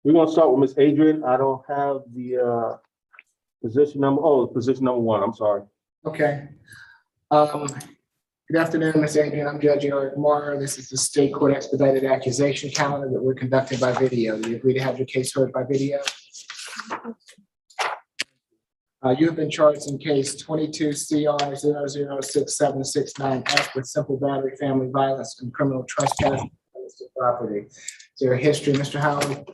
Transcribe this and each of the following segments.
We're gonna start with Ms. Adrian. I don't have the position number. Oh, position number 1. I'm sorry. Okay. Good afternoon, Ms. Adrian. I'm Judge Eric Moore. This is the state court expedited accusation calendar that we're conducting by video. Do you agree to have your case heard by video? You have been charged in case 22 CR 006769F with simple battery, family violence, and criminal trespass against the property. Is there a history, Mr. Howard?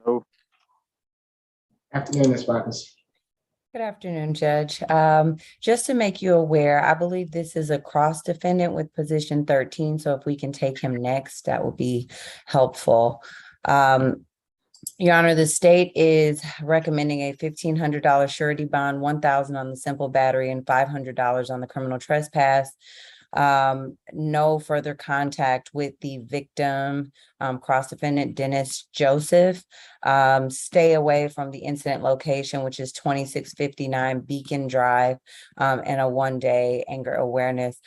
No. Afternoon, Ms. Bacchus. Good afternoon, Judge. Just to make you aware, I believe this is a cross defendant with position 13. So if we can take him next, that would be helpful. Your Honor, the state is recommending a $1,500 surety bond, $1,000 on the simple battery, and $500 on the criminal trespass. No further contact with the victim, cross-defendant Dennis Joseph. Stay away from the incident location, which is 2659 Beacon Drive, and a one-day anger awareness.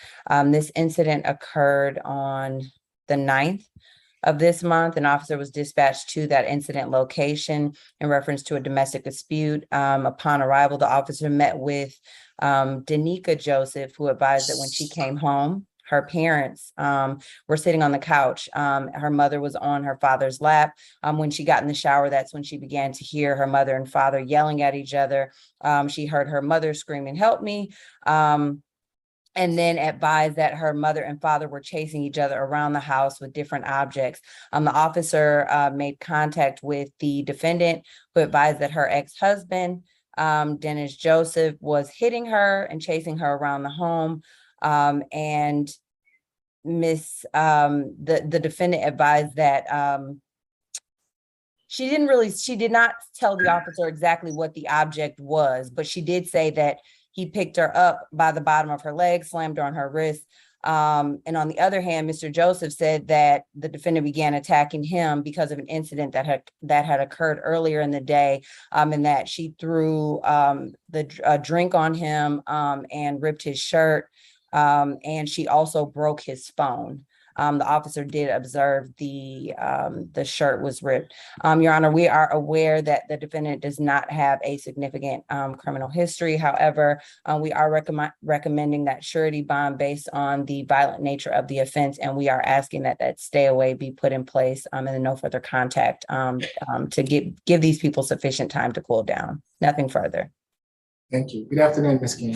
This incident occurred on the 9th of this month. An officer was dispatched to that incident location in reference to a domestic dispute. Upon arrival, the officer met with Danica Joseph, who advised that when she came home, her parents were sitting on the couch. Her mother was on her father's lap. When she got in the shower, that's when she began to hear her mother and father yelling at each other. She heard her mother screaming, "Help me." And then advised that her mother and father were chasing each other around the house with different objects. The officer made contact with the defendant, who advised that her ex-husband, Dennis Joseph, was hitting her and chasing her around the home. And the defendant advised that she did not tell the officer exactly what the object was, but she did say that he picked her up by the bottom of her leg, slammed her on her wrist. And on the other hand, Mr. Joseph said that the defendant began attacking him because of an incident that had occurred earlier in the day, and that she threw a drink on him and ripped his shirt, and she also broke his phone. The officer did observe the shirt was ripped. Your Honor, we are aware that the defendant does not have a significant criminal history. However, we are recommending that surety bond based on the violent nature of the offense, and we are asking that stay away be put in place and then no further contact to give these people sufficient time to cool down. Nothing further. Thank you. Good afternoon, Ms. King.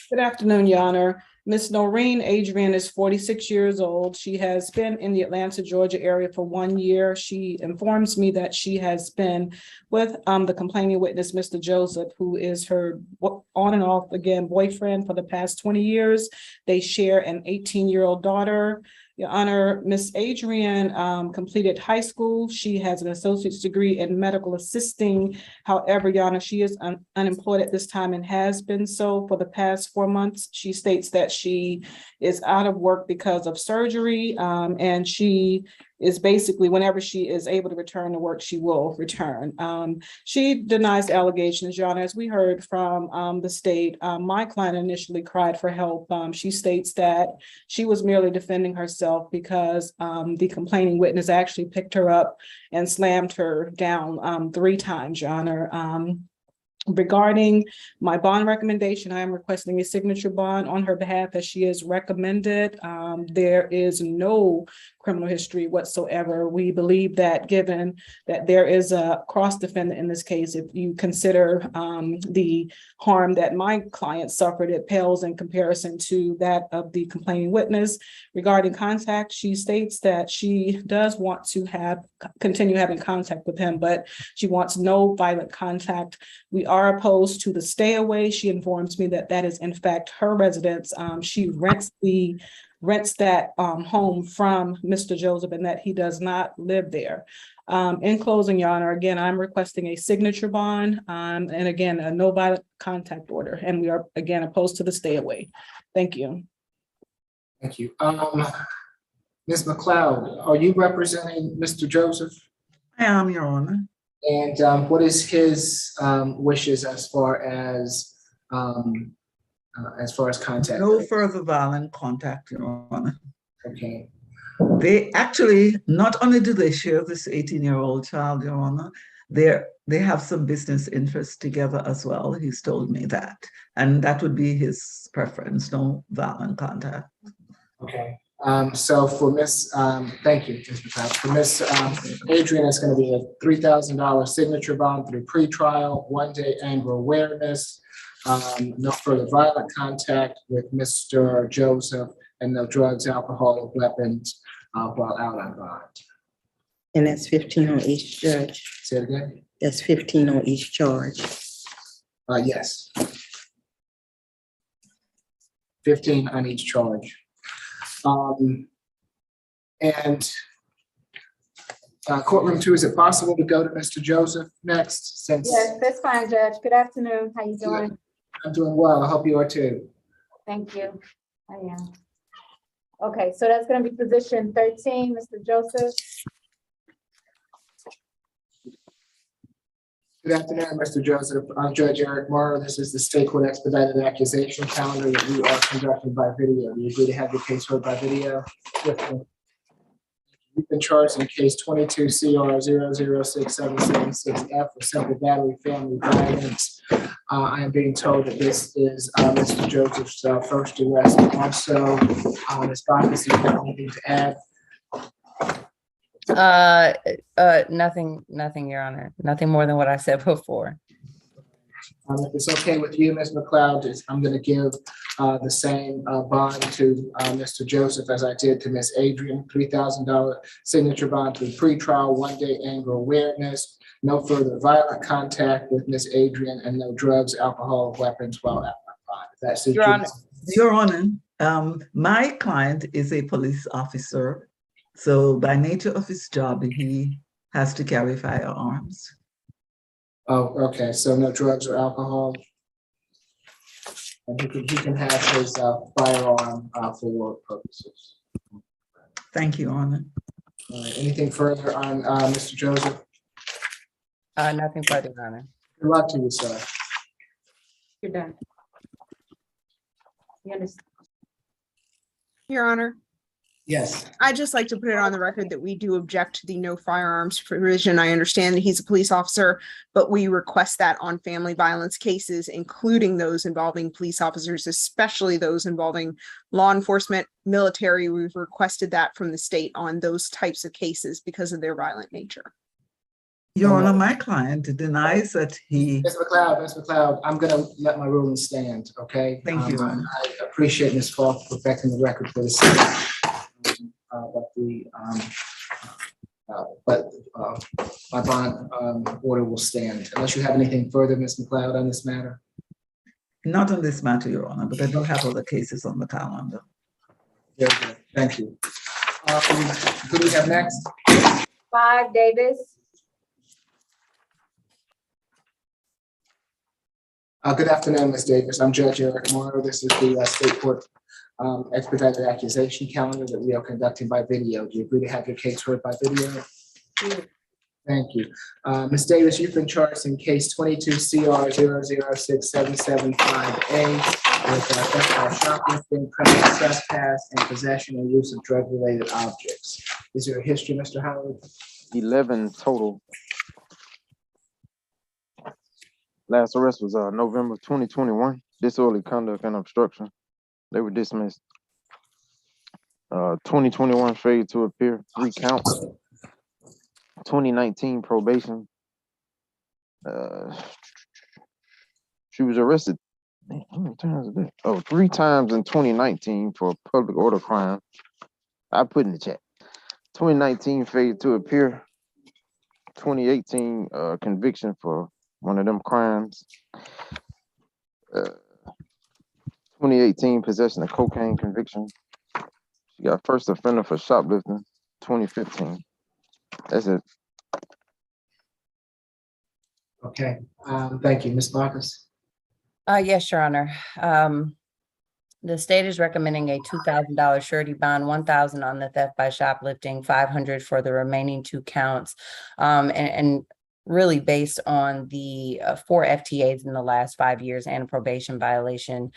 Good afternoon, Your Honor. Ms. Noreen Adrian is 46 years old. She has been in the Atlanta, Georgia area for 1 year. She informs me that she has been with the complaining witness, Mr. Joseph, who is her on and off again boyfriend for the past 20 years. They share an 18-year-old daughter. Your Honor, Ms. Adrian completed high school. She has an associate's degree in medical assisting. However, Your Honor, she is unemployed at this time and has been so for the past 4 months. She states that she is out of work because of surgery, and she is basically, whenever she is able to return to work, she will return. She denies the allegations, Your Honor. As we heard from the state, my client initially cried for help. She states that she was merely defending herself because the complaining witness actually picked her up and slammed her down 3 times, Your Honor. Regarding my bond recommendation, I am requesting a signature bond on her behalf as she is recommended. There is no criminal history whatsoever. We believe that given that there is a cross defendant in this case, if you consider the harm that my client suffered, it pales in comparison to that of the complaining witness. Regarding contact, she states that she does want to continue having contact with him, but she wants no violent contact. We are opposed to the stay away. She informs me that that is in fact her residence. She rents that home from Mr. Joseph and that he does not live there. In closing, Your Honor, again, I'm requesting a signature bond and again, a no violent contact order. And we are again opposed to the stay away. Thank you. Thank you. Ms. McLeod, are you representing Mr. Joseph? I am, Your Honor. And what is his wishes as far as contact? No further violent contact, Your Honor. Okay. They actually, not only do they share this 18-year-old child, Your Honor, they have some business interests together as well. He's told me that. And that would be his preference, no violent contact. Okay. So for Miss, thank you, Ms. McLeod. For Miss Adrian, it's going to be a $3,000 signature bond through pretrial, 1-day anger awareness, no further violent contact with Mr. Joseph, and no drugs, alcohol, or weapons while out on bond. And that's 15 on each judge. Say it again? That's 15 on each charge. Yes. 15 on each charge. And courtroom 2, is it possible to go to Mr. Joseph next? Since Yes, that's fine, Judge. Good afternoon. How you doing? I'm doing well. I hope you are too. Thank you. I am. Okay, so that's gonna be position 13, Mr. Joseph. Good afternoon, Mr. Joseph. I'm Judge Eric Morrow. This is the State Court Expedited Accusation Calendar that we are conducting by video. Do you agree to have your case heard by video? You've been charged in case 22 CR 006776F for simple battery, family violence. I am being told that this is Mr. Joseph's first arrest. Also, Ms. Bacchus, do you have anything to add? Nothing, Your Honor. Nothing more than what I said before. If it's okay with you, Ms. McLeod, I'm going to give the same bond to Mr. Joseph as I did to Ms. Adrian, $3,000 signature bond through pretrial, 1-day anger awareness, no further violent contact with Ms. Adrian, and no drugs, alcohol, weapons while out on bond. That's it. Your Honor. Your Honor, my client is a police officer. So by nature of his job, he has to carry firearms. Oh, okay. So no drugs or alcohol. And he can have his firearm for work purposes. Thank you, Your Honor. All right. Anything further on Mr. Joseph? Nothing further, Your Honor. Good luck to you, sir. You're done. You understand? Your Honor, Yes. I'd just like to put it on the record that we do object to the no firearms provision. I understand that he's a police officer, but we request that on family violence cases, including those involving police officers, especially those involving law enforcement, military. We've requested that from the state on those types of cases because of their violent nature. Your Honor, my client denies that he. Ms. McLeod, I'm going to let my ruling stand, okay? Thank you, Your Honor. I appreciate Ms. Falk perfecting the record for the city. But my bond order will stand. Unless you have anything further, Ms. McLeod, on this matter? Not on this matter, Your Honor, but I don't have other cases on the calendar. Very good. Thank you. Who do we have next? 5, Davis. Good afternoon, Ms. Davis. I'm Judge Eric Morrow. This is the State Court Expedited Accusation Calendar that we are conducting by video. Do you agree to have your case heard by video? Thank you. Ms. Davis, you've been charged in case 22 CR 006775A with theft by shoplifting, criminal trespass, and possession and use of drug-related objects. Is there a history, Mr. Howard? 11 total. Last arrest was November 2021. Disorderly conduct and obstruction. They were dismissed. 2021 failure to appear, 3 counts. 2019 probation. She was arrested. How many times a day? Oh, 3 times in 2019 for public order crime. I put in the chat. 2019 failure to appear. 2018 conviction for one of them crimes. 2018 possession of cocaine conviction. She got first offender for shoplifting, 2015. That's it. Okay. Thank you, Ms. Marcus. Yes, Your Honor. The state is recommending a $2,000 surety bond, $1,000 on the theft by shoplifting, $500 for the remaining 2 counts. And really based on the 4 FTAs in the last 5 years and a probation violation.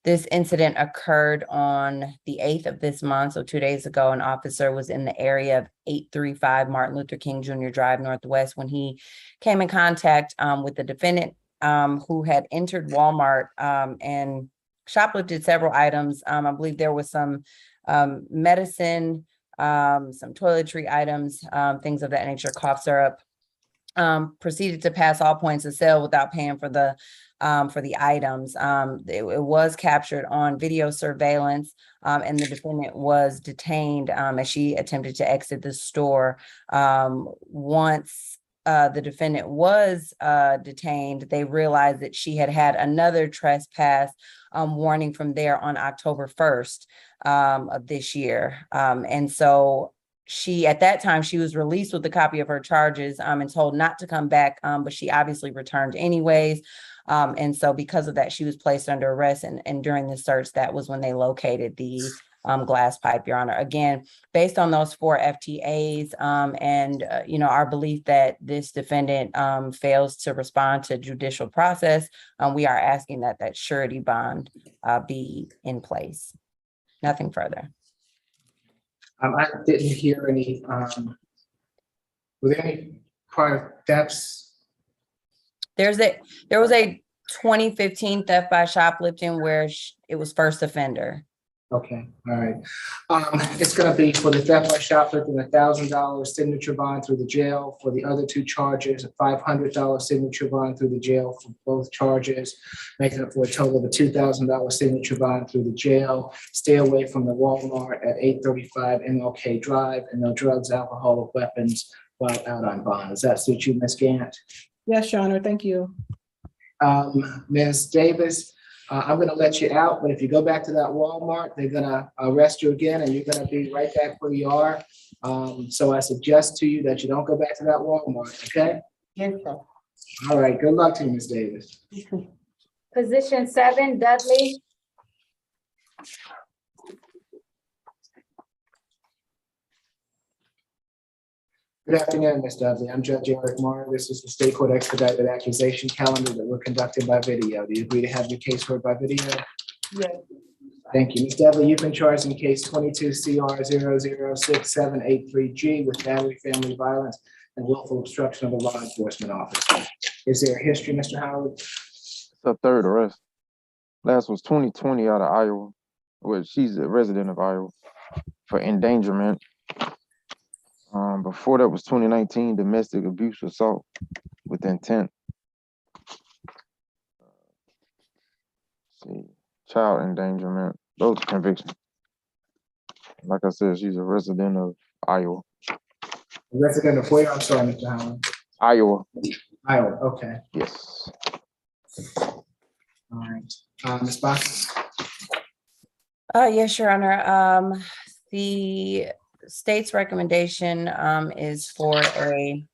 This incident occurred on the 8th of this month, so 2 days ago. An officer was in the area of 835 Martin Luther King Jr. Drive Northwest when he came in contact with the defendant who had entered Walmart and shoplifted several items. I believe there was some medicine, some toiletry items, things of that nature, cough syrup. Proceeded to pass all points of sale without paying for the items. It was captured on video surveillance, and the defendant was detained as she attempted to exit the store. Once the defendant was detained, they realized that she had had another trespass warning from there on October 1st of this year. And so at that time, she was released with a copy of her charges and told not to come back, but she obviously returned anyways. And so because of that, she was placed under arrest. And during the search, that was when they located the glass pipe, Your Honor. Again, based on those 4 FTAs and, our belief that this defendant fails to respond to judicial process, we are asking that surety bond be in place. Nothing further. I didn't hear any, were there any prior thefts? There was a 2015 theft by shoplifting where it was first offender. Okay, all right. It's gonna be for the theft by shoplifting, $1,000 signature bond through the jail. For the other 2 charges, a $500 signature bond through the jail for both charges, making it for a total of a $2,000 signature bond through the jail. Stay away from the Walmart at 835 MLK Drive, and no drugs, alcohol, or weapons while out on bond. Does that suit you, Ms. Gant? Yes, Your Honor, thank you. Ms. Davis, I'm gonna let you out, but if you go back to that Walmart, they're gonna arrest you again and you're gonna be right back where you are. So I suggest to you that you don't go back to that Walmart, okay? Yes, sir. All right, good luck to you, Ms. Davis. Position 7, Dudley. Good afternoon, Ms. Dudley. I'm Judge Eric Marr. This is the State Court Expedited Accusation Calendar that we're conducting by video. Do you agree to have your case heard by video? Yes. Thank you. Ms. Dudley, you've been charged in case 22 CR 006783G with battery, family violence, and willful obstruction of a law enforcement officer. Is there a history, Mr. Howard? It's her 3rd arrest. Last was 2020 out of Iowa. Well, she's a resident of Iowa for endangerment. Before that was 2019 domestic abuse assault with intent. See, child endangerment. Those are convictions. Like I said, she's a resident of Iowa. Resident of where? I'm sorry, Mr. Howard. Iowa. Iowa, okay. Yes. All right. Ms. Box? Yes, Your Honor. The state's recommendation is for a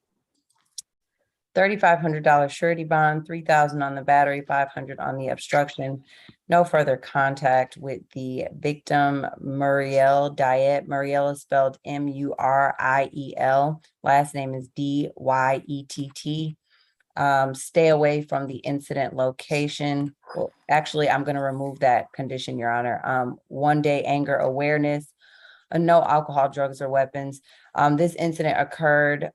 $3,500 surety bond, $3,000 on the battery, $500 on the obstruction. No further contact with the victim, Muriel Dyett. Muriel is spelled Muriel. Last name is Dyett. Stay away from the incident location. Well, actually, I'm going to remove that condition, Your Honor. 1 day anger awareness, no alcohol, drugs, or weapons. This incident occurred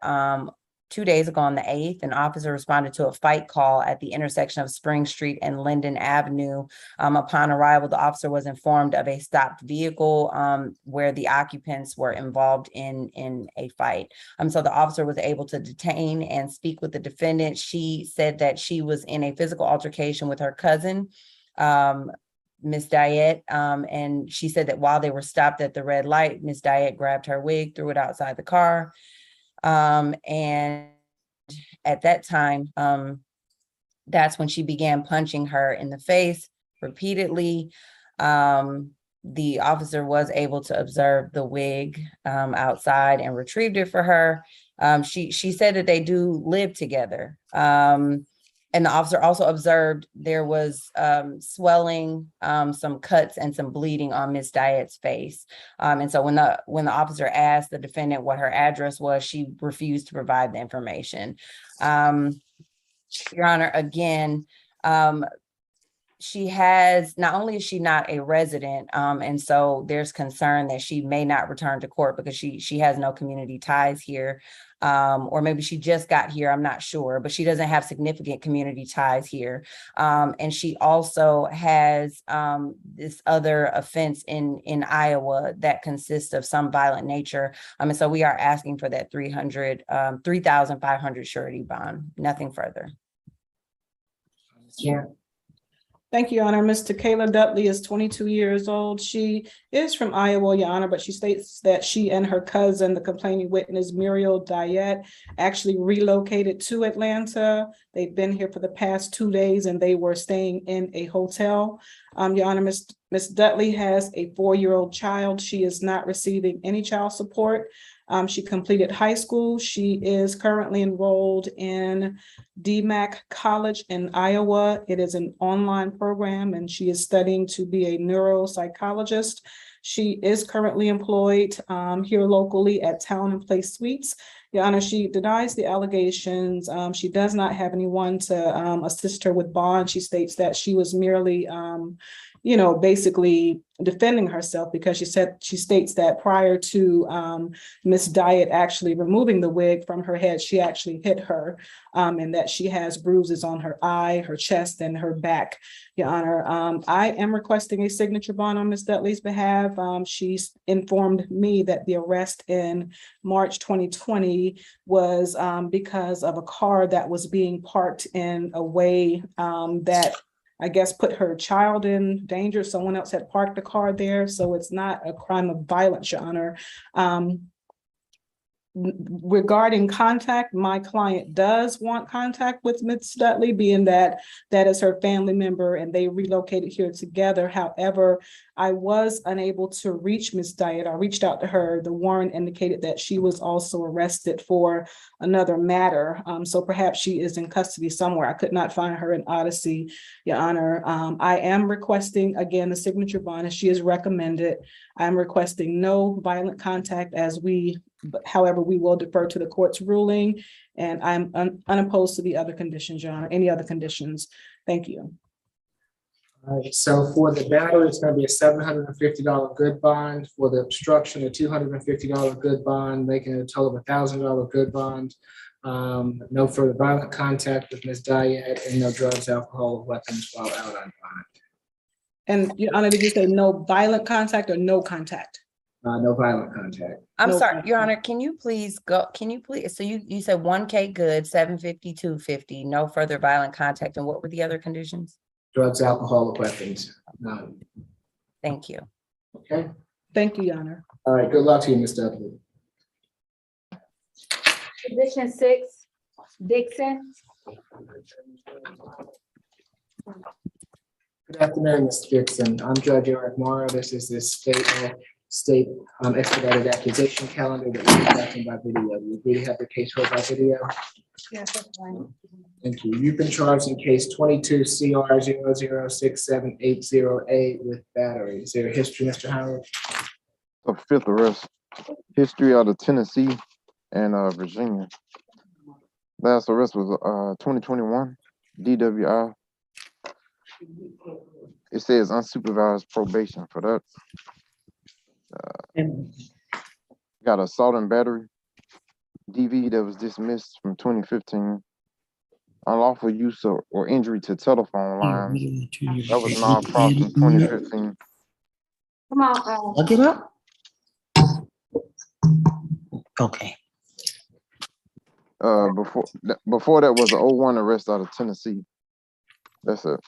2 days ago on the 8th. An officer responded to a fight call at the intersection of Spring Street and Linden Avenue. Upon arrival, the officer was informed of a stopped vehicle where the occupants were involved in a fight. So the officer was able to detain and speak with the defendant. She said that she was in a physical altercation with her cousin, Ms. Dyett, and she said that while they were stopped at the red light, Ms. Dyett grabbed her wig, threw it outside the car. And at that time, that's when she began punching her in the face repeatedly. The officer was able to observe the wig outside and retrieved it for her. She said that they do live together. And the officer also observed there was swelling, some cuts and some bleeding on Miss Diet's face. And so when the officer asked the defendant what her address was, she refused to provide the information. Your Honor, again, she has, not only is she not a resident, and so there's concern that she may not return to court because she has no community ties here. Or maybe she just got here, I'm not sure, but she doesn't have significant community ties here. And she also has this other offense in Iowa that consists of some violent nature. And so we are asking for that $3,500 surety bond, nothing further. Yeah. Thank you, Your Honor. Mr. Kayla Dudley is 22 years old. She is from Iowa, Your Honor, but she states that she and her cousin, the complaining witness, Muriel Diet, actually relocated to Atlanta. They've been here for the past 2 days and they were staying in a hotel. Your Honor, Ms. Dudley has a 4-year-old child. She is not receiving any child support. She completed high school. She is currently enrolled in DMAC College in Iowa. It is an online program and she is studying to be a neuropsychologist. She is currently employed here locally at Town and Place Suites. Your Honor, she denies the allegations. She does not have anyone to assist her with bond. She states that she was merely basically defending herself because she states that prior to Miss Diet actually removing the wig from her head, she actually hit her, and that she has bruises on her eye, her chest, and her back. Your Honor, I am requesting a signature bond on Miss Dudley's behalf. She's informed me that the arrest in March 2020 was because of a car that was being parked in a way that I guess put her child in danger. Someone else had parked the car there. So it's not a crime of violence, Your Honor. Regarding contact, my client does want contact with Ms. Dudley, being that is her family member and they relocated here together. However, I was unable to reach Ms. Diet. I reached out to her. The warrant indicated that she was also arrested for another matter. So perhaps she is in custody somewhere. I could not find her in Odyssey, Your Honor. I am requesting, again, the signature bond as she is recommended. I'm requesting no violent contact however, we will defer to the court's ruling, and I'm unopposed to the other conditions, Your Honor, any other conditions. Thank you. All right, so for the battery, it's going to be a $750 good bond. For the obstruction, a $250 good bond, making it a total of $1,000 good bond. No further violent contact with Ms. Diet and no drugs, alcohol, weapons while out on bond. And Your Honor, did you say no violent contact or no contact? No violent contact. I'm No sorry, contact. Your Honor, can you please, so you said 1K good, 750, 250, no further violent contact, and what were the other conditions? Drugs, alcohol, weapons. None. Thank you. Okay. Thank you, Your Honor. All right. Good luck to you, Ms. Dudley. Position 6, Dixon. Good afternoon, Mr. Dixon. I'm Judge Eric Morrow. This is the state expedited accusation calendar that we're conducting by video. You agree to have the case heard by video? Yes, that's fine. Thank you. You've been charged in case 22 CR 006780A with battery. Is there a history, Mr. Howard? A fifth arrest. History out of Tennessee and Virginia. Last arrest was 2021 DWI. It says unsupervised probation for that. Got assault and battery. DV that was dismissed from 2015. Unlawful use or injury to telephone lines. That was non-proc from 2015. Come on, Look it up. Okay. Before that was an 01 arrest out of Tennessee. That's it.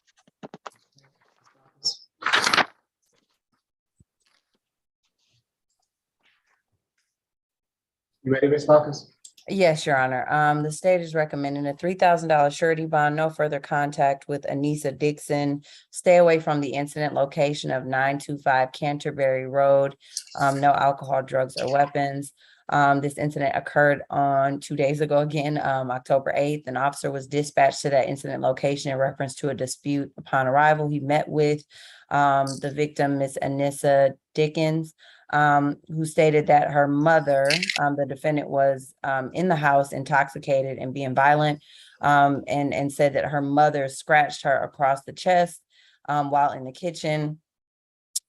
You ready, Ms. Marcus? Yes, Your Honor. The state is recommending a $3,000 surety bond, no further contact with Anissa Dixon. Stay away from the incident location of 925 Canterbury Road. No alcohol, drugs, or weapons. This incident occurred on 2 days ago, again, October 8th. An officer was dispatched to that incident location in reference to a dispute. Upon arrival, he met with the victim, Miss Anissa Dickens, who stated that her mother, the defendant, was in the house intoxicated and being violent, and said that her mother scratched her across the chest while in the kitchen,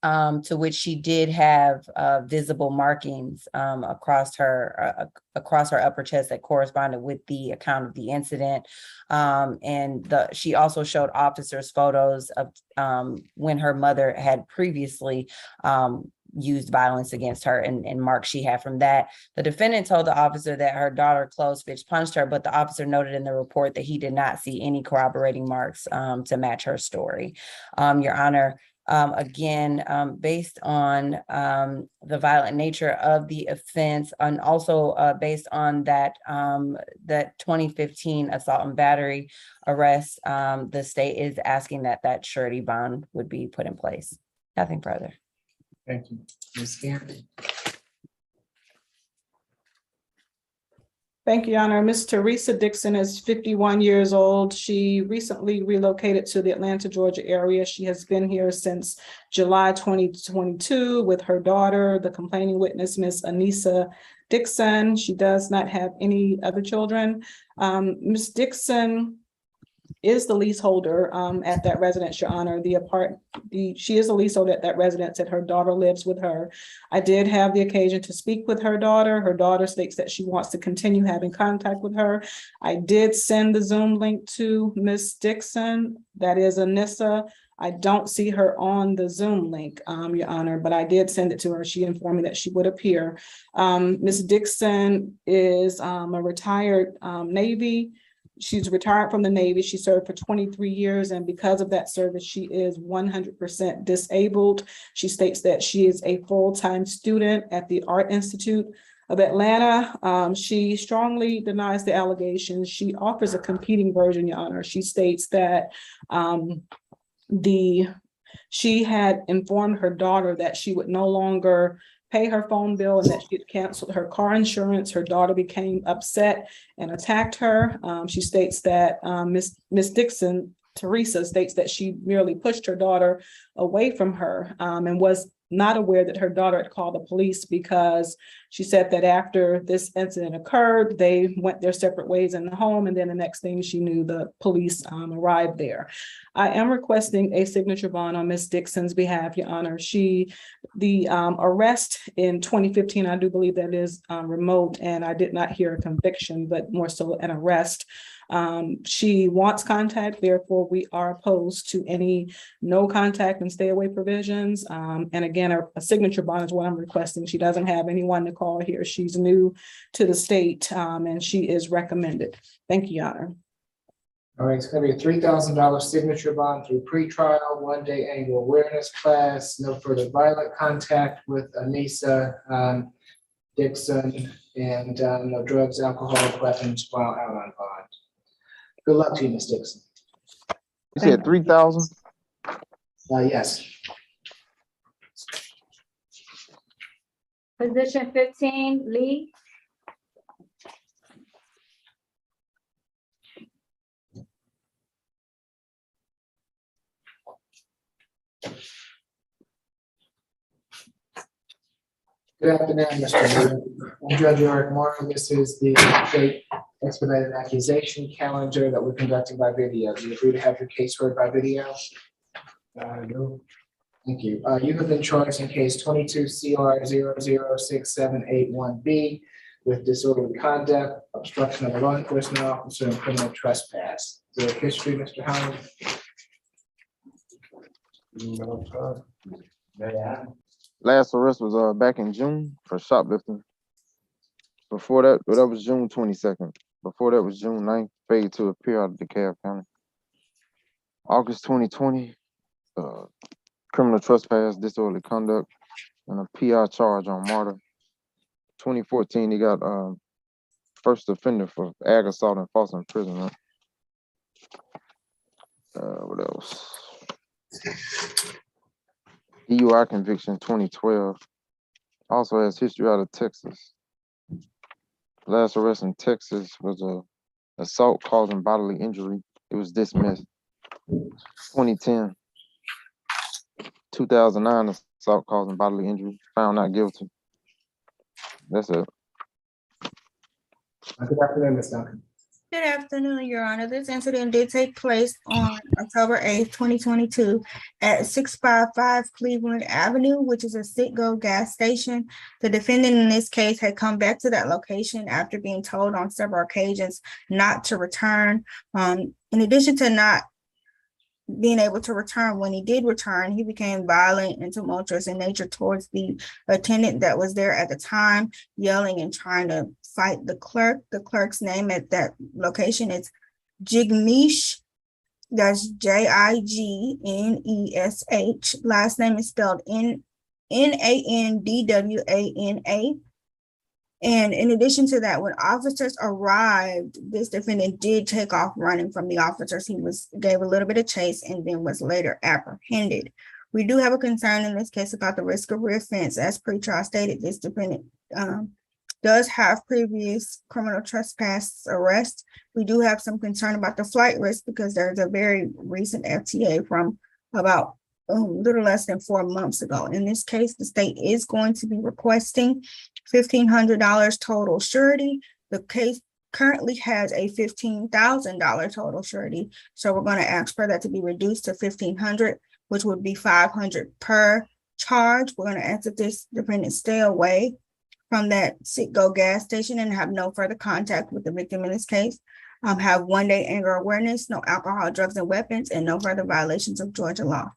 to which she did have visible markings across her upper chest that corresponded with the account of the incident. She also showed officers photos of when her mother had previously used violence against her, and marks she had from that. The defendant told the officer that her daughter closed fist punched her, but the officer noted in the report that he did not see any corroborating marks to match her story. Your Honor, again, based on the violent nature of the offense, and also based on that 2015 assault and battery arrest, the state is asking that surety bond would be put in place. Nothing further. Thank you. Ms. Gandy. Thank you, Your Honor. Ms. Teresa Dixon is 51 years old. She recently relocated to the Atlanta, Georgia area. She has been here since July 2022 with her daughter, the complaining witness, Ms. Anissa Dixon. She does not have any other children. Ms. Dixon is the leaseholder at that residence, Your Honor. She is a leaseholder at that residence, and her daughter lives with her. I did have the occasion to speak with her daughter. Her daughter states that she wants to continue having contact with her. I did send the Zoom link to Ms. Dixon, that is Anissa. I don't see her on the Zoom link, Your Honor, but I did send it to her. She informed me that she would appear. Ms. Dixon is a retired Navy. She's retired from the Navy. She served for 23 years, and because of that service, she is 100% disabled. She states that she is a full-time student at the Art Institute of Atlanta. She strongly denies the allegations. She offers a competing version, Your Honor. She states that she had informed her daughter that she would no longer pay her phone bill and that she had canceled her car insurance. Her daughter became upset and attacked her. She states that Miss Dixon, Teresa, states that she merely pushed her daughter away from her and was not aware that her daughter had called the police, because she said that after this incident occurred, they went their separate ways in the home, and then the next thing she knew, the police arrived there. I am requesting a signature bond on Ms. Dixon's behalf, Your Honor. The arrest in 2015, I do believe that is remote, and I did not hear a conviction, but more so an arrest. She wants contact, therefore we are opposed to any no contact and stay away provisions. And again, a signature bond is what I'm requesting. She doesn't have anyone to call here. She's new to the state, and she is recommended. Thank you, Your Honor. All right, it's gonna be a $3,000 signature bond through pretrial, one-day annual awareness class, no further violent contact with Anissa Dixon, and no drugs, alcohol, weapons while out on bond. Good luck to you, Ms. Dixon. You said 3,000? Yes. Position 15, Lee. Good afternoon, Mr. Lee. I'm Judge Eric Morrow. This is the state expedited accusation calendar that we're conducting by video. Do you agree to have your case heard by video? No. Thank you. You have been charged in case 22 CR 006781B with disorderly conduct, obstruction of a law enforcement officer, and criminal trespass. Is there a history, Mr. Howard? Last arrest was back in June for shoplifting. Before that, that was June 22nd. Before that was June 9th, paid to appear out of DeKalb County. August 2020, criminal trespass, disorderly conduct, and a PI charge on martyr. 2014, he got first offender for ag assault and false imprisonment. What else? DUI conviction 2012. Also has history out of Texas. Last arrest in Texas was a assault causing bodily injury. It was dismissed. 2010. 2009 assault causing bodily injury. Found not guilty. That's it. Good afternoon, Ms. Duncan. Good afternoon, Your Honor. This incident did take place on October 8th, 2022 at 655 Cleveland Avenue, which is a Citgo gas station. The defendant in this case had come back to that location after being told on several occasions not to return. In addition to not being able to return, when he did return, he became violent and tumultuous in nature towards the attendant that was there at the time, yelling and trying to fight the clerk. The clerk's name at that location is Jignesh. That's Jignesh. Last name is spelled Nandwana. And in addition to that, when officers arrived, this defendant did take off running from the officers. He gave a little bit of chase and then was later apprehended. We do have a concern in this case about the risk of reoffense. As pretrial stated, this defendant does have previous criminal trespass arrest. We do have some concern about the flight risk because there's a very recent FTA from about little less than 4 months ago. In this case, the state is going to be requesting $1,500 total surety. The case currently has a $15,000 total surety. So we're going to ask for that to be reduced to $1,500, which would be $500 per charge. We're going to ask that this defendant stay away from that Citgo gas station and have no further contact with the victim in this case. Have 1 day anger awareness, no alcohol, drugs, and weapons, and no further violations of Georgia law.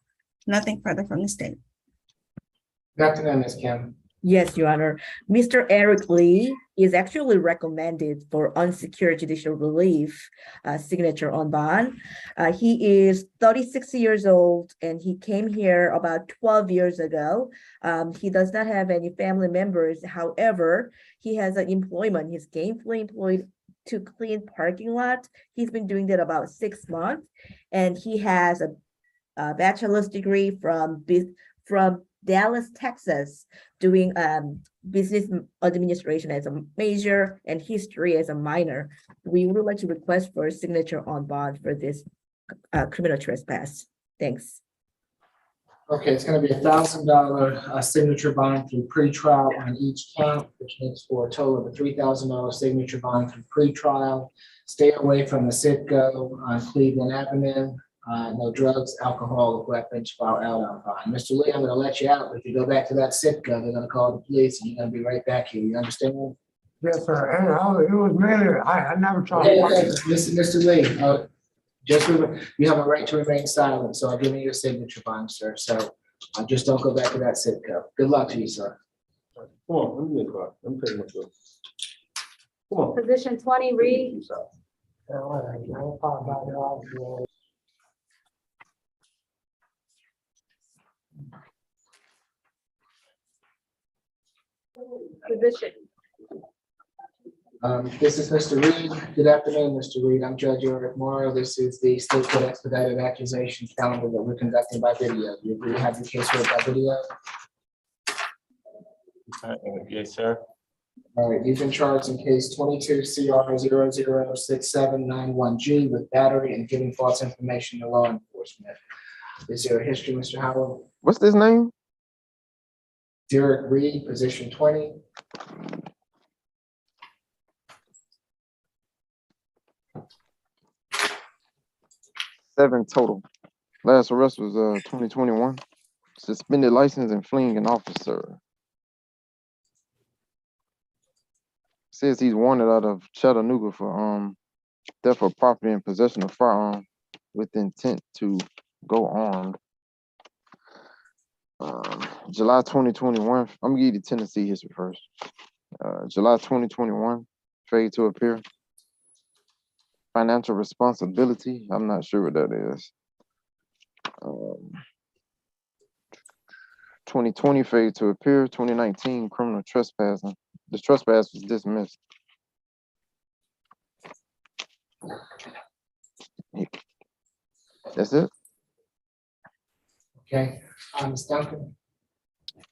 Nothing further from the state. Good afternoon, Ms. Kim. Yes, Your Honor. Mr. Eric Lee is actually recommended for unsecured judicial relief signature on bond. He is 36 years old and he came here about 12 years ago. He does not have any family members. However, he has an employment. He's gainfully employed to clean parking lot. He's been doing that about 6 months, and he has a bachelor's degree from Dallas, Texas, doing business administration as a major and history as a minor. We would like to request for a signature on bond for this criminal trespass. Thanks. Okay, it's going to be $1,000 signature bond through pretrial on each count, which makes for a total of a $3,000 signature bond through pretrial. Stay away from the Citgo on Cleveland Avenue. No drugs, alcohol, or weapons while out on bond. Mr. Lee, I'm going to let you out. If you go back to that Citgo, they're going to call the police, and you're going to be right back here. You understand? Yes, sir. And it was mainly, I never tried. Okay. Mr. Lee, you have a right to remain silent, so I'll give you your signature bond, sir. So just don't go back to that Citgo. Good luck to you, sir. Come on, let me get a car. Let me take my truck. Come on. Position 20, Reed. Position. This is Mr. Reed. Good afternoon, Mr. Reed. I'm Judge Eric Morrow. This is the state court expedited accusations calendar that we're conducting by video. You agree to have your case heard by video? Yes, sir. All right, you've been charged in case 22 CR 006791G with battery and giving false information to law enforcement. Is there a history, Mr. Howard? What's this name? Derek Reed, position 20. Seven total. Last arrest was 2021. Suspended license and fleeing an officer. Says he's wanted out of Chattanooga for theft of property and possession of firearm with intent to go armed. July 2021. I'm gonna give you the Tennessee history first. July 2021, failed to appear. Financial responsibility. I'm not sure what that is. 2020, failed to appear. 2019, criminal trespassing. The trespass was dismissed. That's it. Okay, Ms. Duncan.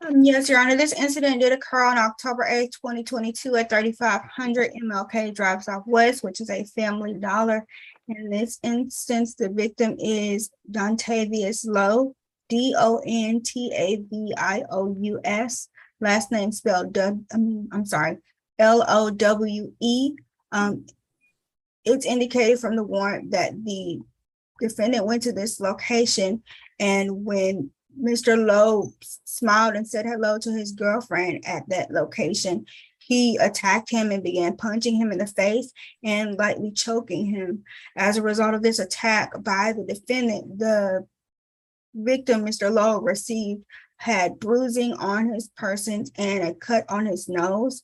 Yes, Your Honor, this incident did occur on October 8th, 2022 at 3500 MLK Drive Southwest, which is a Family Dollar. In this instance, the victim is Dontavius Lowe, Dontavious, last name spelled Lowe. It's indicated from the warrant that the defendant went to this location, and when Mr. Lowe smiled and said hello to his girlfriend at that location, he attacked him and began punching him in the face and lightly choking him. As a result of this attack by the defendant, the victim, Mr. Lowe, had bruising on his person and a cut on his nose.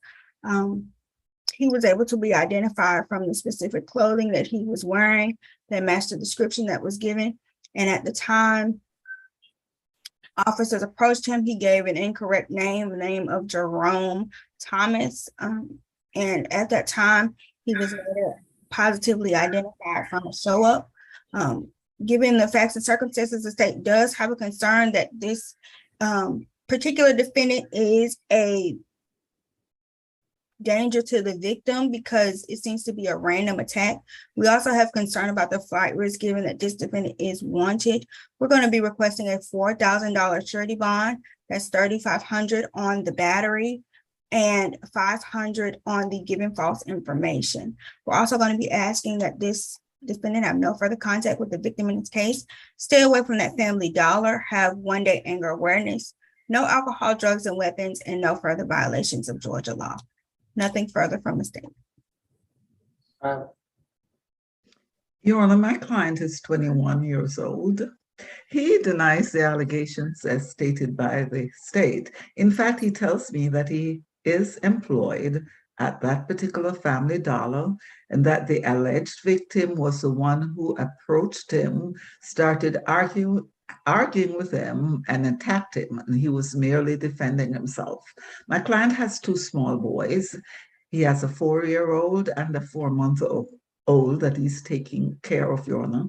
He was able to be identified from the specific clothing that he was wearing that matched the description that was given. And at the time officers approached him, he gave an incorrect name, the name of Daryl Thomas. And at that time, he was later positively identified from a show up. Given the facts and circumstances, the state does have a concern that this particular defendant is a danger to the victim because it seems to be a random attack. We also have concern about the flight risk given that this defendant is wanted. We're going to be requesting a $4,000 surety bond. That's $3,500 on the battery and $500 on the giving false information. We're also going to be asking that this defendant have no further contact with the victim in this case, stay away from that Family Dollar, have one-day anger awareness, no alcohol, drugs, and weapons, and no further violations of Georgia law. Nothing further from the state. Your Honor, my client is 21 years old. He denies the allegations as stated by the state. In fact, he tells me that he is employed at that particular Family Dollar and that the alleged victim was the one who approached him, started arguing with him and attacked him, and he was merely defending himself. My client has two small boys. He has a 4-year-old and a 4-month-old that he's taking care of, Your Honor.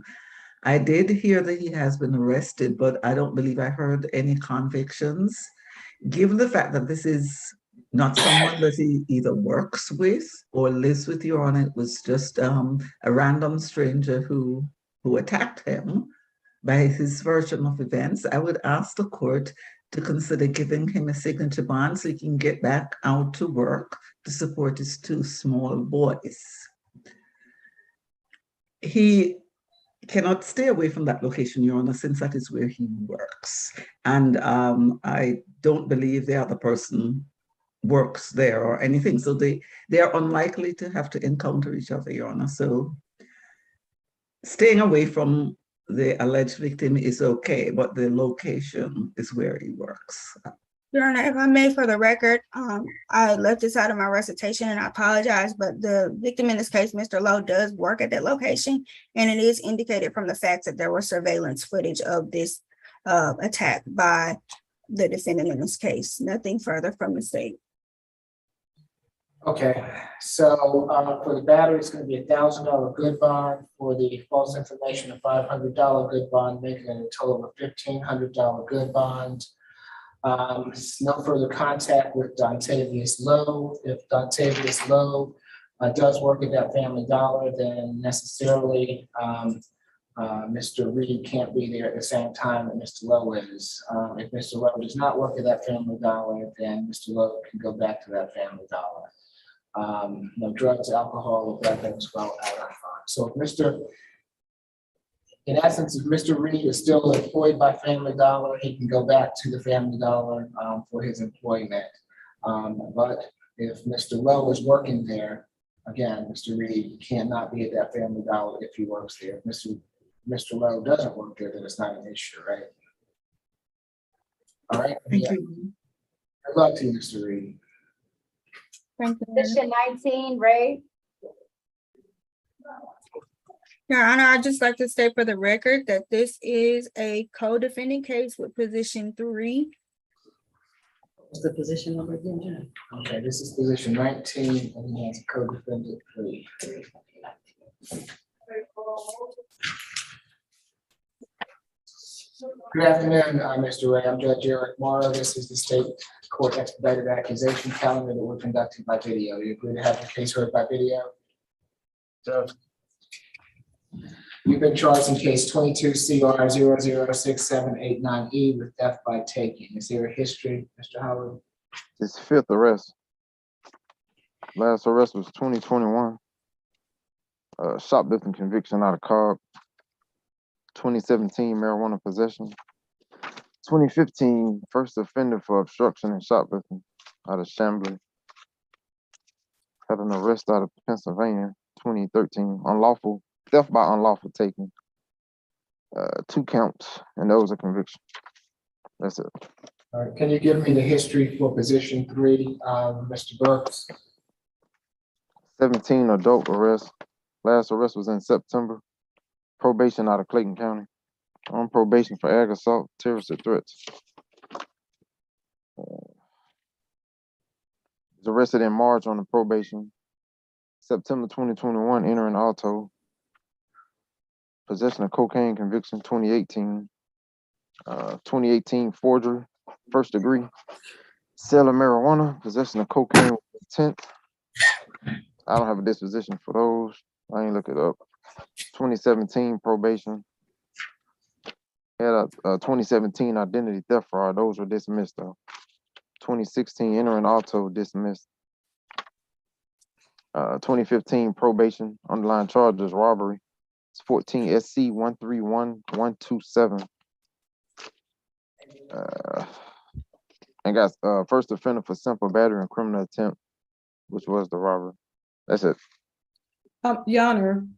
I did hear that he has been arrested, but I don't believe I heard any convictions. Given the fact that this is not someone that he either works with or lives with, Your Honor, it was just a random stranger who attacked him. By his version of events, I would ask the court to consider giving him a signature bond so he can get back out to work to support his two small boys. He cannot stay away from that location, Your Honor, since that is where he works. And I don't believe the other person works there or anything. So they are unlikely to have to encounter each other, Your Honor. So staying away from the alleged victim is okay, but the location is where he works. Your Honor, if I may, for the record, I left this out of my recitation and I apologize, but the victim in this case, Mr. Lowe, does work at that location. And it is indicated from the facts that there was surveillance footage of this attack by the defendant in this case. Nothing further from the state. Okay, so for the battery, it's going to be $1,000 good bond. For the false information, a $500 good bond, making it a total of $1,500 good bond. No further contact with Dontavius Lowe. If Dontavius Lowe does work at that Family Dollar, then necessarily Mr. Reed can't be there at the same time that Mr. Lowe is. If Mr. Lowe does not work at that Family Dollar, then Mr. Lowe can go back to that Family Dollar. No drugs, alcohol, or weapons while out on bond. So in essence, if Mr. Reed is still employed by Family Dollar, he can go back to the Family Dollar for his employment. But if Mr. Lowe is working there, again, Mr. Reed cannot be at that Family Dollar if he works there. If Mr. Lowe doesn't work there, then it's not an issue, right? All right. Thank you. Good luck to you, Mr. Reed. Thank you. Position 19, Ray. Your Honor, I'd just like to state for the record that this is a co-defendant case with position 3. What's the position number again, Judge? Okay, this is position 19, and he has a co-defendant 3. Good afternoon, Mr. Ray. I'm Judge Eric Morrow. This is the state court expedited accusation calendar that we're conducting by video. Do you agree to have your case heard by video? So you've been charged in case 22 CR 006789E with theft by taking. Is there a history, Mr. Howard? His fifth arrest. Last arrest was 2021. Shoplifting conviction out of Cobb. 2017 marijuana possession. 2015 first offender for obstruction and shoplifting out of Chambly. Had an arrest out of Pennsylvania. 2013 unlawful theft by unlawful taking. 2 counts, and those are conviction. That's it. All right, can you give me the history for position 3, Mr. Burks? 17 adult arrests. Last arrest was in September. Probation out of Clayton County. On probation for ag assault, terrorist threats. Was arrested in March on the probation. September 2021, entering auto. Possession of cocaine conviction 2018. 2018 forgery, first degree. Sale of marijuana, possession of cocaine with intent. I don't have a disposition for those. I ain't look it up. 2017 probation. Had a 2017 identity theft fraud. Those were dismissed though. 2016 entering auto dismissed. 2015 probation. Underlying charges robbery. It's 14 SC 131127. And got first offender for simple battery and criminal attempt, which was the robbery. That's it. Your Honor,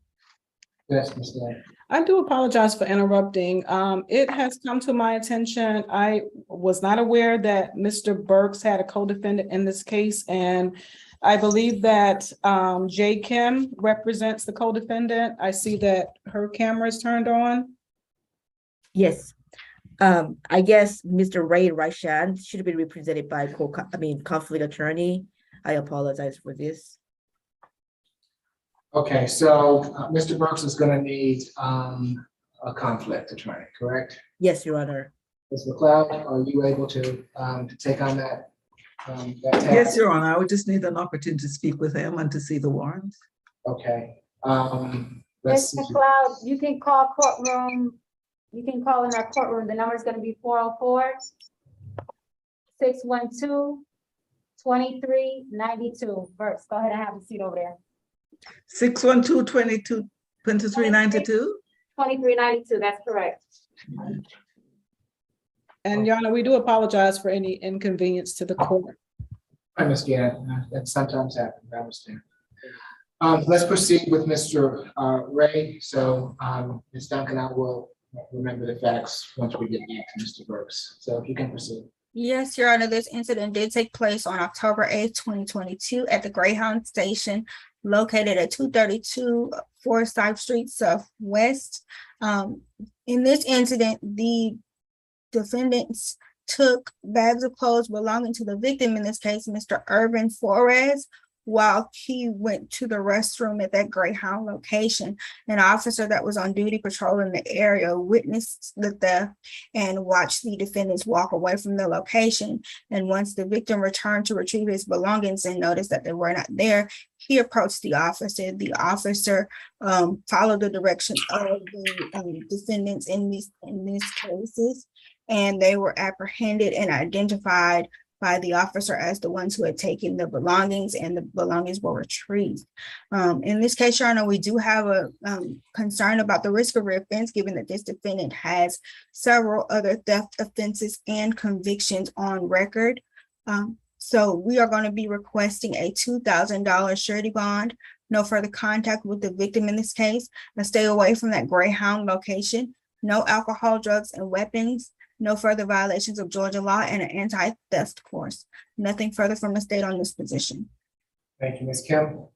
Yes, Mr. Lane. I do apologize for interrupting. It has come to my attention, I was not aware that Mr. Burks had a co-defendant in this case, and I believe that J. Kim represents the co-defendant. I see that her camera is turned on. Yes. I guess Mr. Ray Rashan should be represented by conflict attorney. I apologize for this. Okay, so Mr. Burks is going to need a conflict attorney, correct? Yes, Your Honor. Ms. McLeod, are you able to take on that task? Yes, Your Honor. I would just need an opportunity to speak with him and to see the warrant. Okay. Ms. McLeod, you can call courtroom. You can call in our courtroom. The number is going to be 404-612-2392. Burks, go ahead and have a seat over there. 612-2392. 2392, that's correct. And Your Honor, we do apologize for any inconvenience to the court. I understand. That sometimes happens. I understand. Let's proceed with Mr. Ray. So Ms. Duncan, I will remember the facts once we get back to Mr. Burks. So if you can proceed. Yes, Your Honor, this incident did take place on October 8th, 2022 at the Greyhound Station located at 232 Forsyth Street Southwest. In this incident, the defendants took bags of clothes belonging to the victim, in this case, Mr. Urban Flores, while he went to the restroom at that Greyhound location. An officer that was on duty patrolling the area witnessed the theft and watched the defendants walk away from the location. And once the victim returned to retrieve his belongings and noticed that they were not there, he approached the officer. The officer followed the direction of the defendants in these cases, and they were apprehended and identified by the officer as the ones who had taken the belongings, and the belongings were retrieved. In this case, Your Honor, we do have a concern about the risk of reoffense, given that this defendant has several other theft offenses and convictions on record. So we are going to be requesting a $2,000 surety bond, no further contact with the victim in this case, and stay away from that Greyhound location, no alcohol, drugs, and weapons, no further violations of Georgia law, and an anti-theft course. Nothing further from the state on this position. Thank you, Ms. Kim.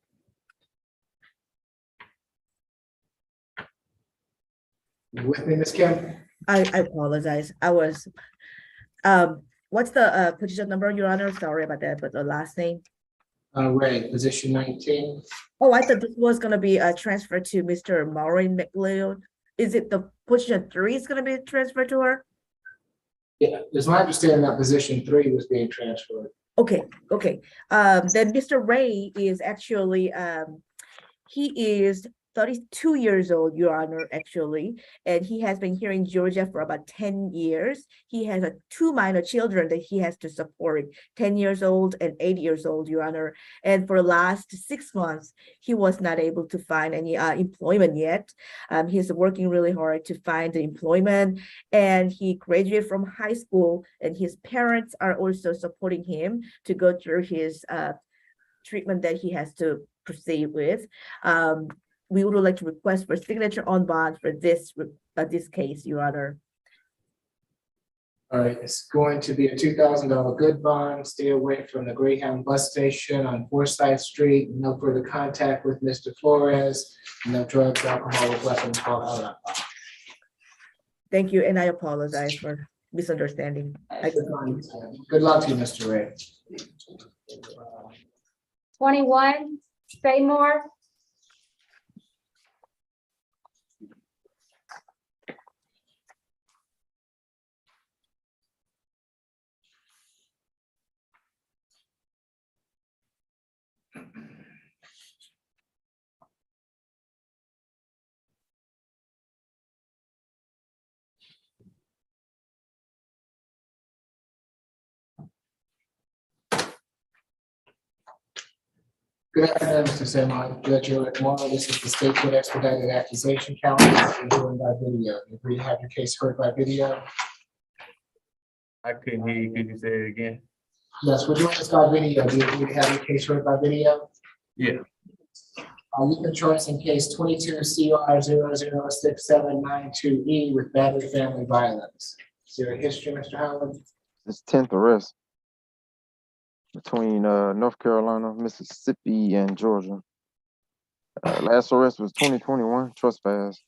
You with me, Ms. Kim? I apologize. I was, what's the position number, Your Honor? Sorry about that, but the last name? Ray, position 19. Oh, I thought this was gonna be a transfer to Mr. Maureen McLeod. Is it the position 3 is gonna be transferred to her? Yeah, it's my understanding that position 3 was being transferred. Okay, okay. Then Mr. Ray is actually, he is 32 years old, Your Honor, actually, and he has been here in Georgia for about 10 years. He has 2 minor children that he has to support, 10 years old and 8 years old, Your Honor. And for the last 6 months, he was not able to find any employment yet. He's working really hard to find the employment, and he graduated from high school, and his parents are also supporting him to go through his treatment that he has to proceed with. We would like to request for signature on bond for this case, Your Honor. All right, it's going to be a $2,000 good bond. Stay away from the Greyhound bus station on Forsyth Street. No further contact with Mr. Flores. No drugs, alcohol, or weapons. Thank you, and I apologize for misunderstanding. Good luck to you, Mr. Ray. 21, Seymour. Good afternoon, Mr. Seymour. Judge Eric Moore. This is the State Court Expedited Accusation Calendar. You're doing by video. You agree to have your case heard by video? I couldn't hear you. Could you say it again? Yes, we're doing this by video. Do you agree to have your case heard by video? Yeah. You've been charged in case 22 CR 006792E with battered family violence. Is there a history, Mr. Howard? It's 10th arrest between North Carolina, Mississippi, and Georgia. Last arrest was 2021, trespass.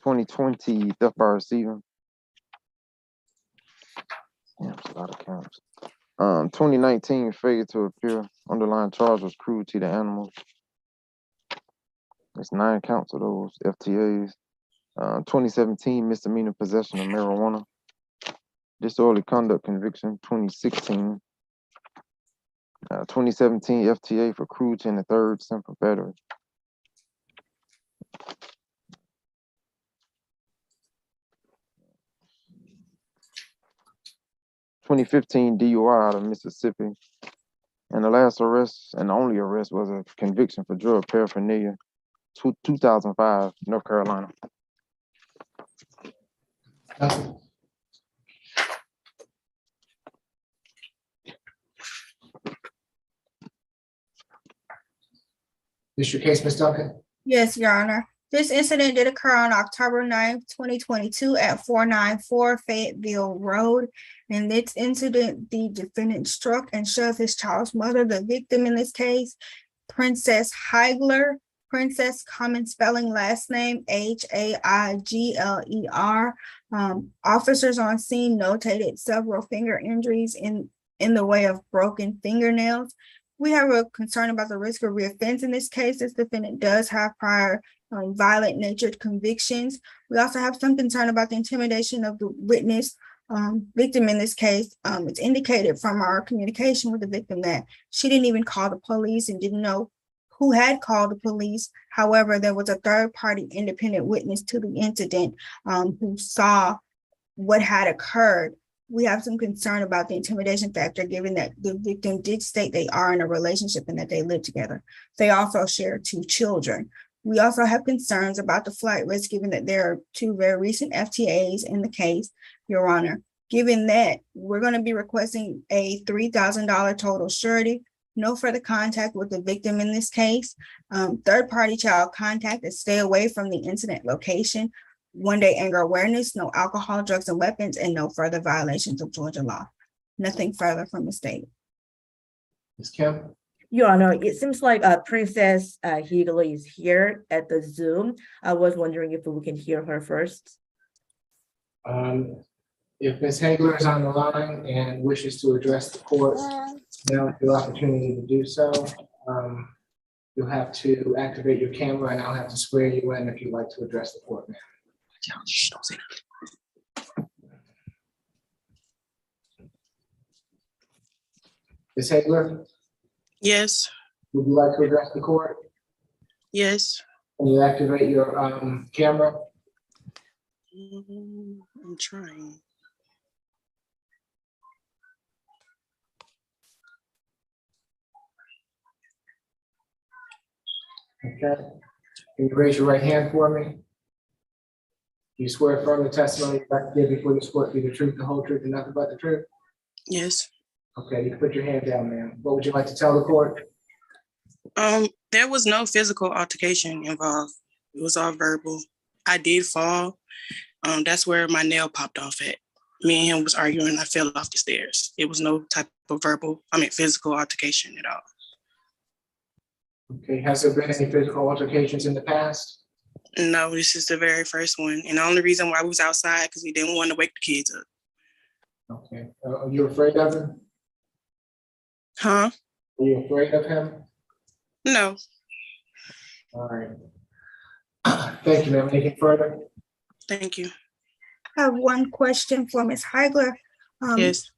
2020, theft by receiving. Damn, it's a lot of counts. 2019, failure to appear. Underlying charge was cruelty to animals. It's 9 counts of those FTAs. 2017, misdemeanor possession of marijuana. Disorderly conduct conviction, 2016. 2017 FTA for cruelty in the 3rd simple battery. (2015) DUI out of Mississippi. And the last arrest and the only arrest was a conviction for drug paraphernalia, 2005, North Carolina. This your case, Ms. Duncan? Yes, Your Honor. This incident did occur on October 9th, 2022 at 494 Fayetteville Road. In this incident, the defendant struck and shoved his child's mother, the victim in this case, Princess Heigler. Princess, common spelling, last name Haigler. Officers on scene notated several finger injuries in the way of broken fingernails. We have a concern about the risk of reoffense in this case. This defendant does have prior violent natured convictions. We also have some concern about the intimidation of the witness victim in this case. It's indicated from our communication with the victim that she didn't even call the police and didn't know who had called the police. However, there was a third-party independent witness to the incident who saw what had occurred. We have some concern about the intimidation factor, given that the victim did state they are in a relationship and that they live together. They also share 2 children. We also have concerns about the flight risk, given that there are 2 very recent FTAs in the case, Your Honor. Given that, we're going to be requesting a $3,000 total surety, no further contact with the victim in this case, third-party child contact, and stay away from the incident location, 1-day anger awareness, no alcohol, drugs, and weapons, and no further violations of Georgia law. Nothing further from the state. Ms. Kim? Your Honor, it seems like Princess Heagley is here at the Zoom. I was wondering if we can hear her first. If Ms. Hagler is on the line and wishes to address the court, now is your opportunity to do so. You'll have to activate your camera, and I'll have to swear you in if you'd like to address the court, ma'am. Ms. Hagler, Yes, would you like to address the court? yes. Can you activate your camera? I'm trying. Okay. Can you raise your right hand for me? Do you swear affirm the testimony you're about to give before this court be the truth, the whole truth, and nothing but the truth? Yes. Okay, you can put your hand down, ma'am. What would you like to tell the court? There was no physical altercation involved. It was all verbal. I did fall. That's where my nail popped off at. Me and him was arguing. I fell off the stairs. It was no type of physical altercation at all. Okay, has there been any physical altercations in the past? No, this is the very first one. And the only reason why we was outside because we didn't want to wake the kids up. Okay, are you afraid of him? Huh? Are you afraid of him? No. All right. Thank you, ma'am. Anything further? Thank you. I have one question for Ms. Heigler. Yes.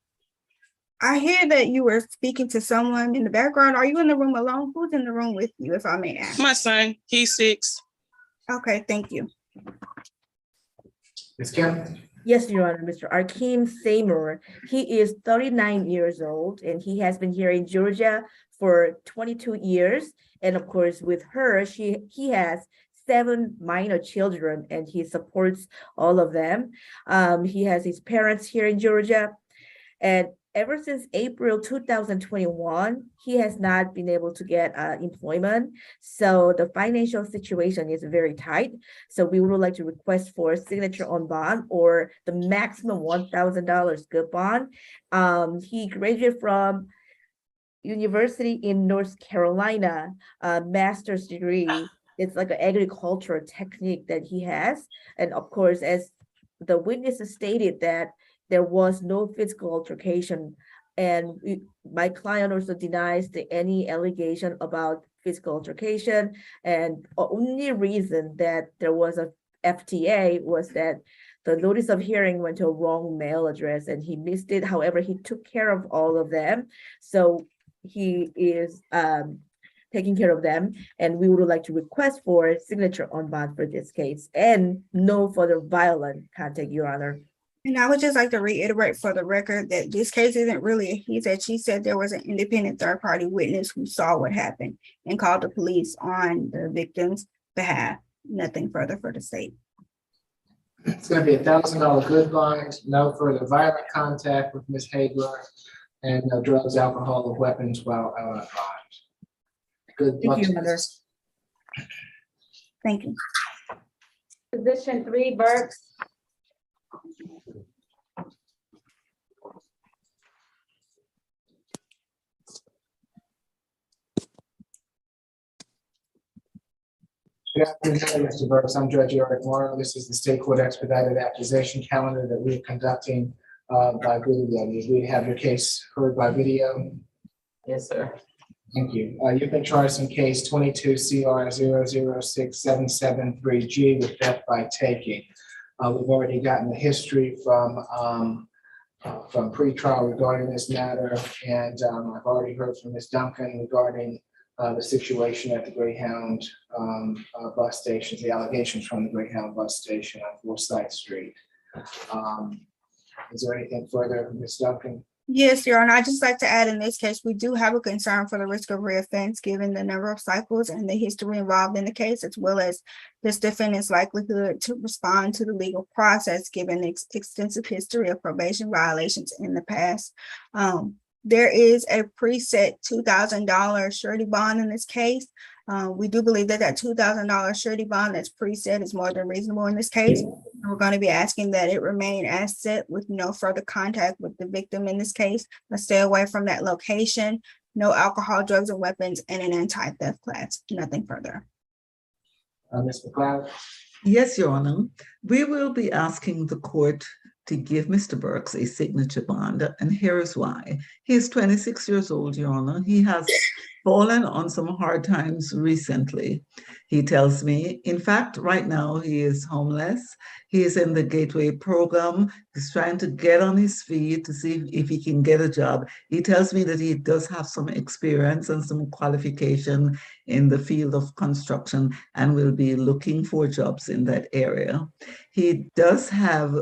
I hear that you were speaking to someone in the background. Are you in the room alone? Who's in the room with you, if I may ask? My son, he's 6. Okay, thank you. Ms. Kim? Yes, Your Honor, Mr. Akeem Seymour. He is 39 years old and he has been here in Georgia for 22 years. And of course, with her, he has 7 minor children and he supports all of them. He has his parents here in Georgia. And ever since April 2021, he has not been able to get employment. So the financial situation is very tight. So we would like to request for signature on bond or the maximum $1,000 good bond. He graduated from University in North Carolina, master's degree. It's like an agricultural technique that he has. And of course, as the witnesses stated that there was no physical altercation. And my client also denies any allegation about physical altercation. And the only reason that there was a FTA was that the notice of hearing went to a wrong mail address and he missed it. However, he took care of all of them. So he is taking care of them. And we would like to request for signature on bond for this case and no further violent contact, Your Honor. And I would just like to reiterate for the record that this case isn't really a he said, she said. There was an independent third-party witness who saw what happened and called the police on the victim's behalf. Nothing further for the state. It's going to be $1,000 good bond, no further violent contact with Ms. Hagler, and no drugs, alcohol, or weapons while out on bond. Good luck. Thank you, Mother. Thank you. Position 3, Burks. Good afternoon, Mr. Burks. I'm Judge Eric Morrow. This is the State Court Expedited Accusation Calendar that we are conducting by video. We have your case heard by video. Yes, sir. Thank you. You've been charged in case 22 CR 006773G with theft by taking. We've already gotten the history from pretrial regarding this matter, and I've already heard from Ms. Duncan regarding the situation at the Greyhound bus station, the allegations from the Greyhound bus station on Forsyth Street. Is there anything further, Ms. Duncan? Yes, Your Honor. I'd just like to add in this case, we do have a concern for the risk of reoffense given the number of cycles and the history involved in the case, as well as this defendant's likelihood to respond to the legal process given the extensive history of probation violations in the past. There is a preset $2,000 surety bond in this case. We do believe that $2,000 surety bond that's preset is more than reasonable in this case. We're going to be asking that it remain as set with no further contact with the victim in this case, but stay away from that location, no alcohol, drugs, or weapons, and an anti-theft class. Nothing further. Ms. McLeod? Yes, Your Honor. We will be asking the court to give Mr. Burks a signature bond, and here is why. He is 26 years old, Your Honor. He has fallen on some hard times recently. He tells me, in fact, right now he is homeless. He is in the Gateway program. He's trying to get on his feet to see if he can get a job. He tells me that he does have some experience and some qualification in the field of construction and will be looking for jobs in that area. He does have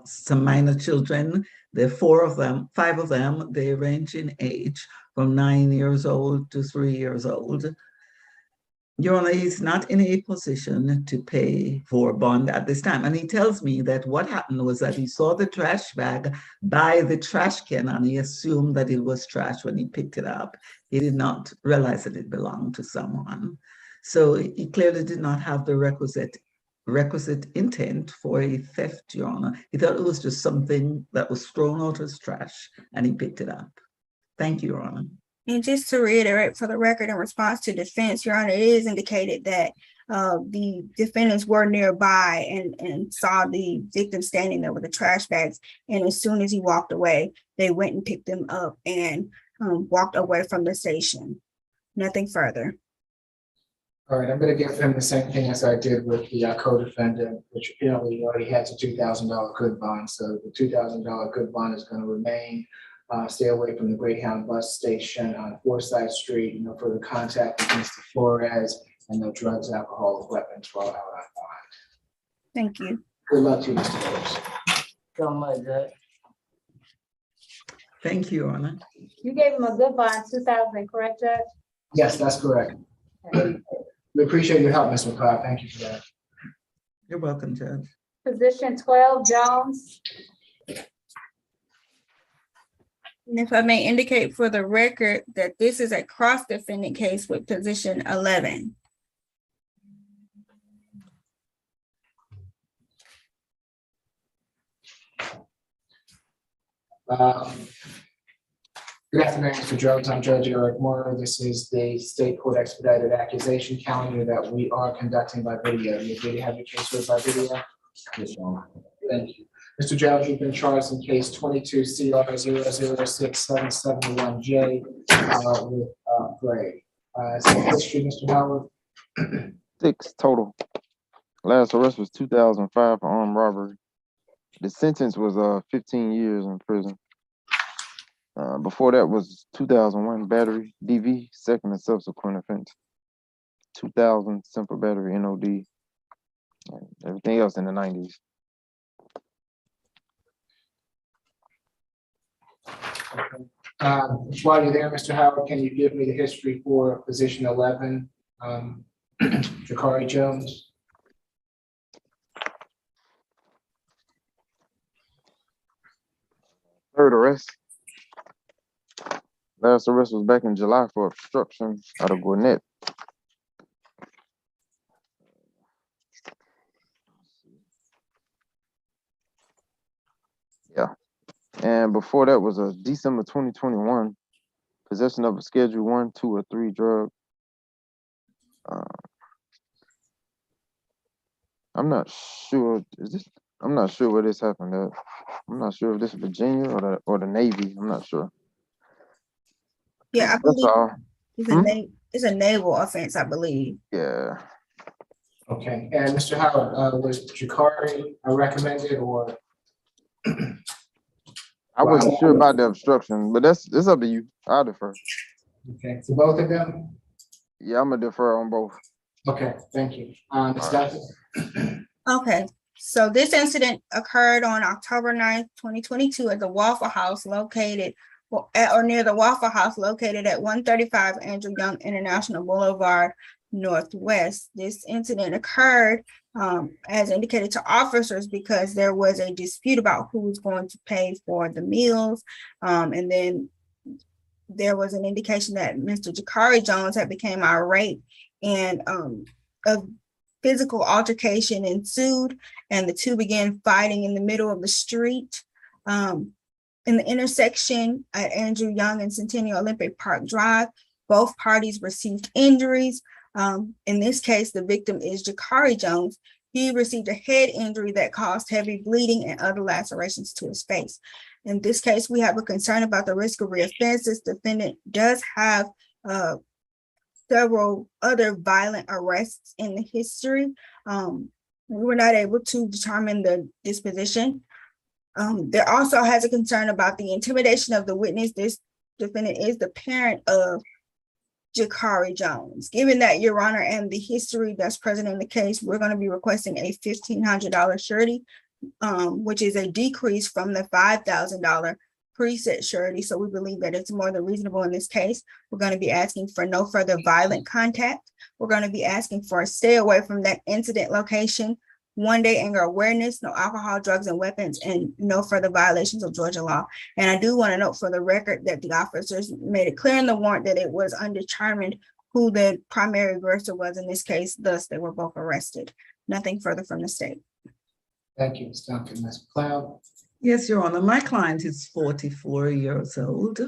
some minor children. There are 5 of them. They range in age from 9 years old to 3 years old. Your Honor, he's not in a position to pay for bond at this time. And he tells me that what happened was that he saw the trash bag by the trash can and he assumed that it was trash when he picked it up. He did not realize that it belonged to someone. So he clearly did not have the requisite intent for a theft, Your Honor. He thought it was just something that was thrown out as trash and he picked it up. Thank you, Your Honor. And just to reiterate for the record, in response to defense, Your Honor, it is indicated that the defendants were nearby and saw the victim standing there with the trash bags. And as soon as he walked away, they went and picked them up and walked away from the station. Nothing further. All right, I'm going to give him the same thing as I did with the co-defendant, which apparently already has a $2,000 good bond. So the $2,000 good bond is going to remain. Stay away from the Greyhound bus station on Forsyth Street. No further contact with Mr. Flores, and no drugs, alcohol, or weapons while out on bond. Thank you. Good luck to you, Mr. Flores. So much, Judge. Thank you, Your Honor. You gave him a good bond, 2,000, correct, Judge? Yes, that's correct. We appreciate your help, Ms. McLeod. Thank you for that. You're welcome, Judge. Position 12, Jones. And if I may indicate for the record that this is a cross-defendant case with position 11. Good afternoon, Mr. Jones. I'm Judge Eric Moore. This is the state court expedited accusation calendar that we are conducting by video. You agree to have your case heard by video? Yes, Your Honor. Thank you. Mr. Jones, you've been charged in case 22 CR 0067771J with Gray. History, Mr. Howard. 6 total. Last arrest was 2005 for armed robbery. The sentence was 15 years in prison. Before that was 2001 battery, DV, second and subsequent offense. 2000 simple battery, NOD. And everything else in the 90s. While you're there, Mr. Howard, can you give me the history for position 11, Jakari Jones? Third arrest. Last arrest was back in July for obstruction out of Gwinnett. Yeah. And before that was a December 2021 possession of a Schedule 1, 2, or 3 drug. I'm not sure. I'm not sure where this happened at. I'm not sure if this is Virginia or the Navy. I'm not sure. Yeah, I believe That's all. it's a naval offense, I believe. Yeah. Okay, and Mr. Howard, was Jakari recommended or? I wasn't sure about the obstruction, but it's up to you. I'll defer. Okay, for both of them? Yeah, I'm gonna defer on both. Okay, thank you. Ms. Dudley? Okay, so this incident occurred on October 9th, 2022 at the Waffle House located or near the Waffle House located at 135 Andrew Young International Boulevard Northwest. This incident occurred as indicated to officers because there was a dispute about who was going to pay for the meals. And then there was an indication that Mr. Jakari Jones had become irate and a physical altercation ensued and the two began fighting in the middle of the street. In the intersection at Andrew Young and Centennial Olympic Park Drive, both parties received injuries. In this case, the victim is Jakari Jones, He received a head injury that caused heavy bleeding and other lacerations to his face. In this case, we have a concern about the risk of reoffense. This defendant does have several other violent arrests in the history. We were not able to determine the disposition. There also has a concern about the intimidation of the witness. This defendant is the parent of Jakari Jones. Given that, Your Honor, and the history that's present in the case, we're going to be requesting a $1,500 surety, which is a decrease from the $5,000 preset surety. So we believe that it's more than reasonable in this case. We're going to be asking for no further violent contact. We're going to be asking for a stay away from that incident location, 1 day anger awareness, no alcohol, drugs, and weapons, and no further violations of Georgia law. And I do want to note for the record that the officers made it clear in the warrant that it was undetermined who the primary aggressor was in this case. Thus, they were both arrested. Nothing further from the state. Thank you, Ms. Duncan. Ms. McLeod? Yes, Your Honor. My client is 44 years old.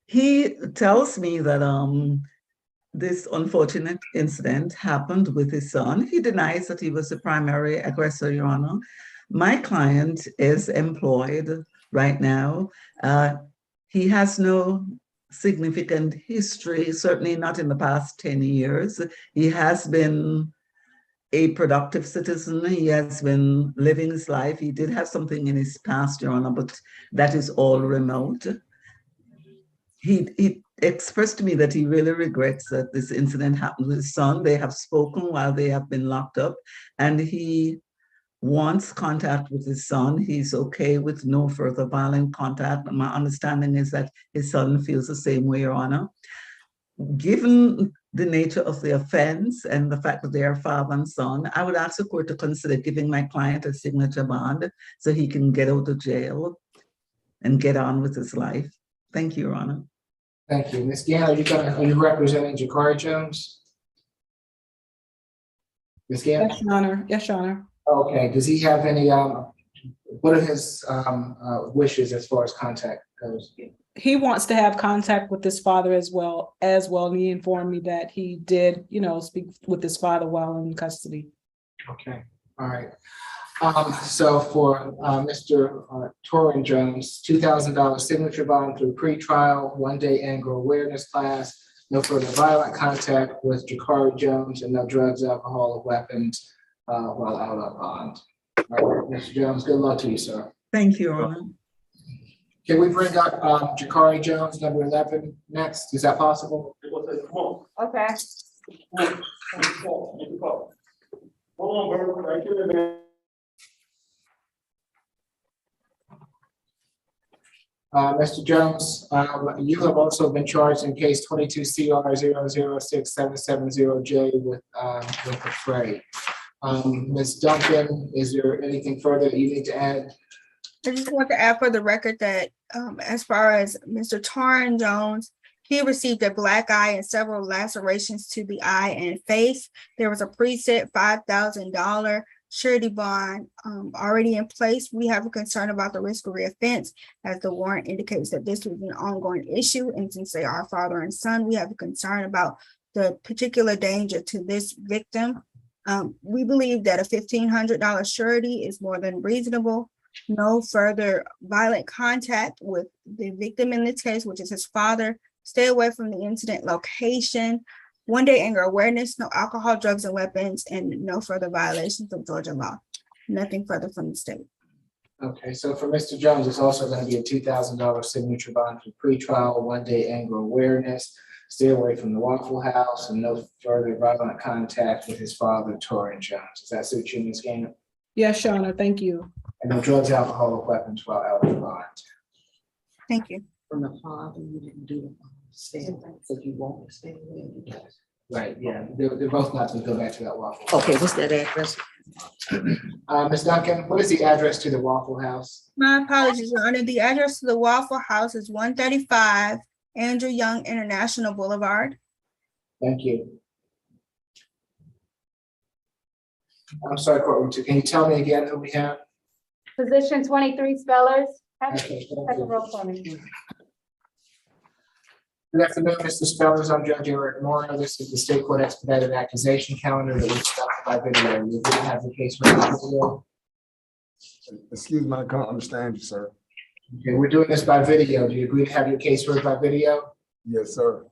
He tells me that this unfortunate incident happened with his son. He denies that he was the primary aggressor, Your Honor. My client is employed right now. He has no significant history, certainly not in the past 10 years. He has been a productive citizen. He has been living his life. He did have something in his past, Your Honor, but that is all remote. He expressed to me that he really regrets that this incident happened with his son. They have spoken while they have been locked up, and he wants contact with his son. He's okay with no further violent contact. My understanding is that his son feels the same way, Your Honor. Given the nature of the offense and the fact that they are father and son, I would ask the court to consider giving my client a signature bond so he can get out of jail and get on with his life. Thank you, Your Honor. Thank you. Ms. Gann, are you representing Jakari Jones? Ms. Gann? Yes, Your Honor. Yes, Your Honor. Okay, does he have any, what are his wishes as far as contact goes? He wants to have contact with his father as well. And he informed me that he did, speak with his father while in custody. Okay, all right. So for Mr. Tauren Jones, $2,000 signature bond through pretrial, 1 day anger awareness class, no further violent contact with Jakari Jones, and no drugs, alcohol, or weapons while out on bond. All right, Mr. Jones, good luck to you, sir. Thank you, Your Honor. Can we bring up Jakari Jones, number 11, next? Is that possible? Okay. Mr. Jones, you have also been charged in case 22 CR 006770J with a fray. Ms. Duncan, is there anything further that you need to add? I just want to add for the record that as far as Mr. Tauren Jones, he received a black eye and several lacerations to the eye and face. There was a preset $5,000 surety bond already in place. We have a concern about the risk of reoffense, as the warrant indicates that this was an ongoing issue. And since they are father and son, we have a concern about the particular danger to this victim. We believe that a $1,500 surety is more than reasonable. No further violent contact with the victim in this case, which is his father. Stay away from the incident location. 1 day anger awareness, no alcohol, drugs, and weapons, and no further violations of Georgia law. Nothing further from the state. Okay, so for Mr. Jones, it's also going to be a $2,000 signature bond for pretrial, 1 day anger awareness, stay away from the Waffle House, and no further violent contact with his father, Tauren Jones. Does that suit you, Ms. Gaynor? Yes, Your Honor. Thank you. And no drugs, alcohol, or weapons while out on bond. Thank you. From the father, you didn't do the stay, so you won't stay away. Right, yeah, they're both not going to go back to that Waffle House. Okay, what's that address? Ms. Duncan, what is the address to the Waffle House? My apologies, Your Honor. The address to the Waffle House is 135 Andrew Young International Boulevard. Thank you. I'm sorry, courtroom two. Can you tell me again who we have? Position 23 spellers. Okay, Take thank a you. roll for me. Good afternoon, Mr. Spellers. I'm Judge Eric Morrow. This is the state court expedited accusation calendar that we by video. You didn't have the case read by video. Excuse me, I can't understand you, sir. Okay, we're doing this by video. Do you agree to have your case heard by video? Yes, sir.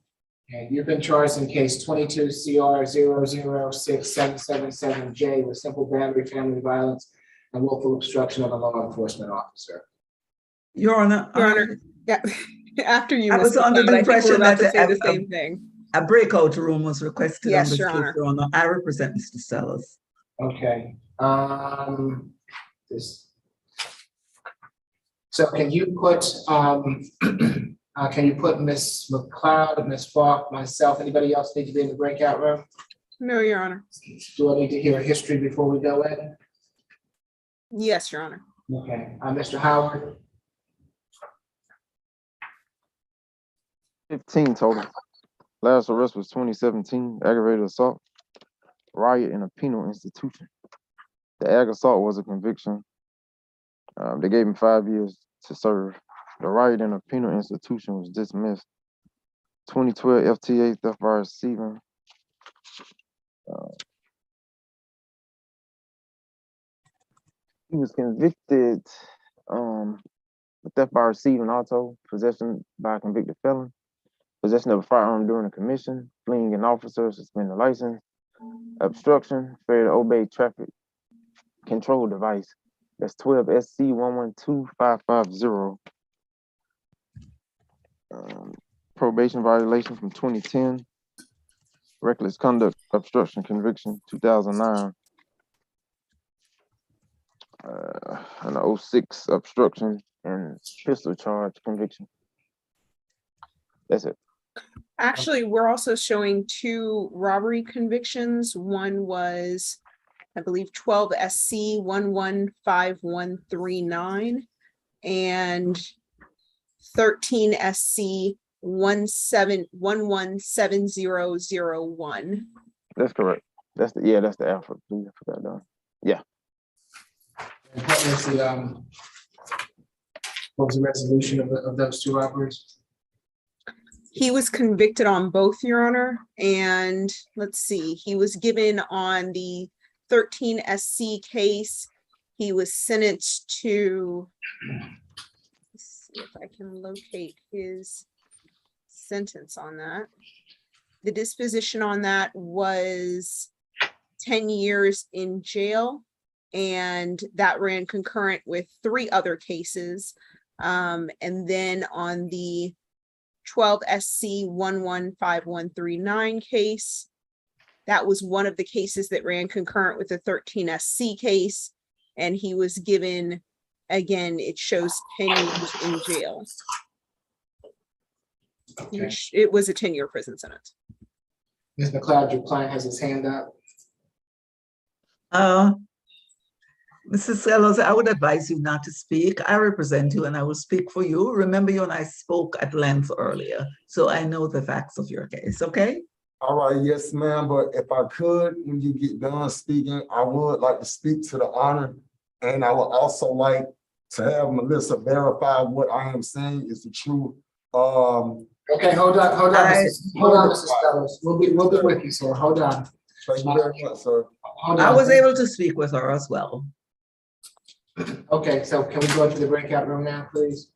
Okay, you've been charged in case 22 CR 006777J with simple battery, family violence, and willful obstruction of a law enforcement officer. Your Honor. Your Honor, yeah, after you. I was Ms. under the McLeod, I think we're impression about to that say the same thing. a breakout room was requested on Yes, this Your case, Honor. Your Honor. I represent Mr. Sellers. Okay, this. So can you put, Ms. McLeod, Ms. Falk, myself, anybody else need to be in the breakout room? No, Your Honor. Do I need to hear a history before we go in? Yes, Your Honor. Okay, Mr. Howard? 15 total. Last arrest was 2017, aggravated assault, riot in a penal institution. The ag assault was a conviction. They gave him 5 years to serve. The riot in a penal institution was dismissed. 2012 FTA theft by receiving. He was convicted of theft by receiving also, possession by a convicted felon, possession of a firearm during a commission, fleeing an officer, suspended license, obstruction, failure to obey traffic control device. That's 12 SC 112550. Probation violation from 2010. Reckless conduct obstruction conviction 2009. An 06 obstruction and pistol charge conviction. That's it. Actually, we're also showing 2 robbery convictions. One was, I believe, 12 SC 115139 and 13 SC 117001. That's correct. That's the alpha. Please, I forgot that. Yeah. What was the resolution of those 2 robberies? He was convicted on both, Your Honor, and let's see, he was given on the 13 SC case. He was sentenced to, let's see if I can locate his sentence on that. The disposition on that was 10 years in jail, and that ran concurrent with 3 other cases. And then on the 12 SC 115139 case, that was one of the cases that ran concurrent with the 13 SC case, and he was given, again, it shows 10 years in jail. Okay. It was a 10-year prison sentence. Ms. McLeod, your client has his hand up. Mrs. Sellers, I would advise you not to speak. I represent you and I will speak for you. Remember, you and I spoke at length earlier, so I know the facts of your case, okay? All right, yes, ma'am, but if I could, when you get done speaking, I would like to speak to the honor, and I would also like to have Melissa verify what I am saying is the truth. Okay, hold on, Mrs. Sellers. We'll be with you, sir. Hold on. Thank you very much, sir. Hold on. I was able to speak with her as well. Okay, so can we go to the breakout room now, please?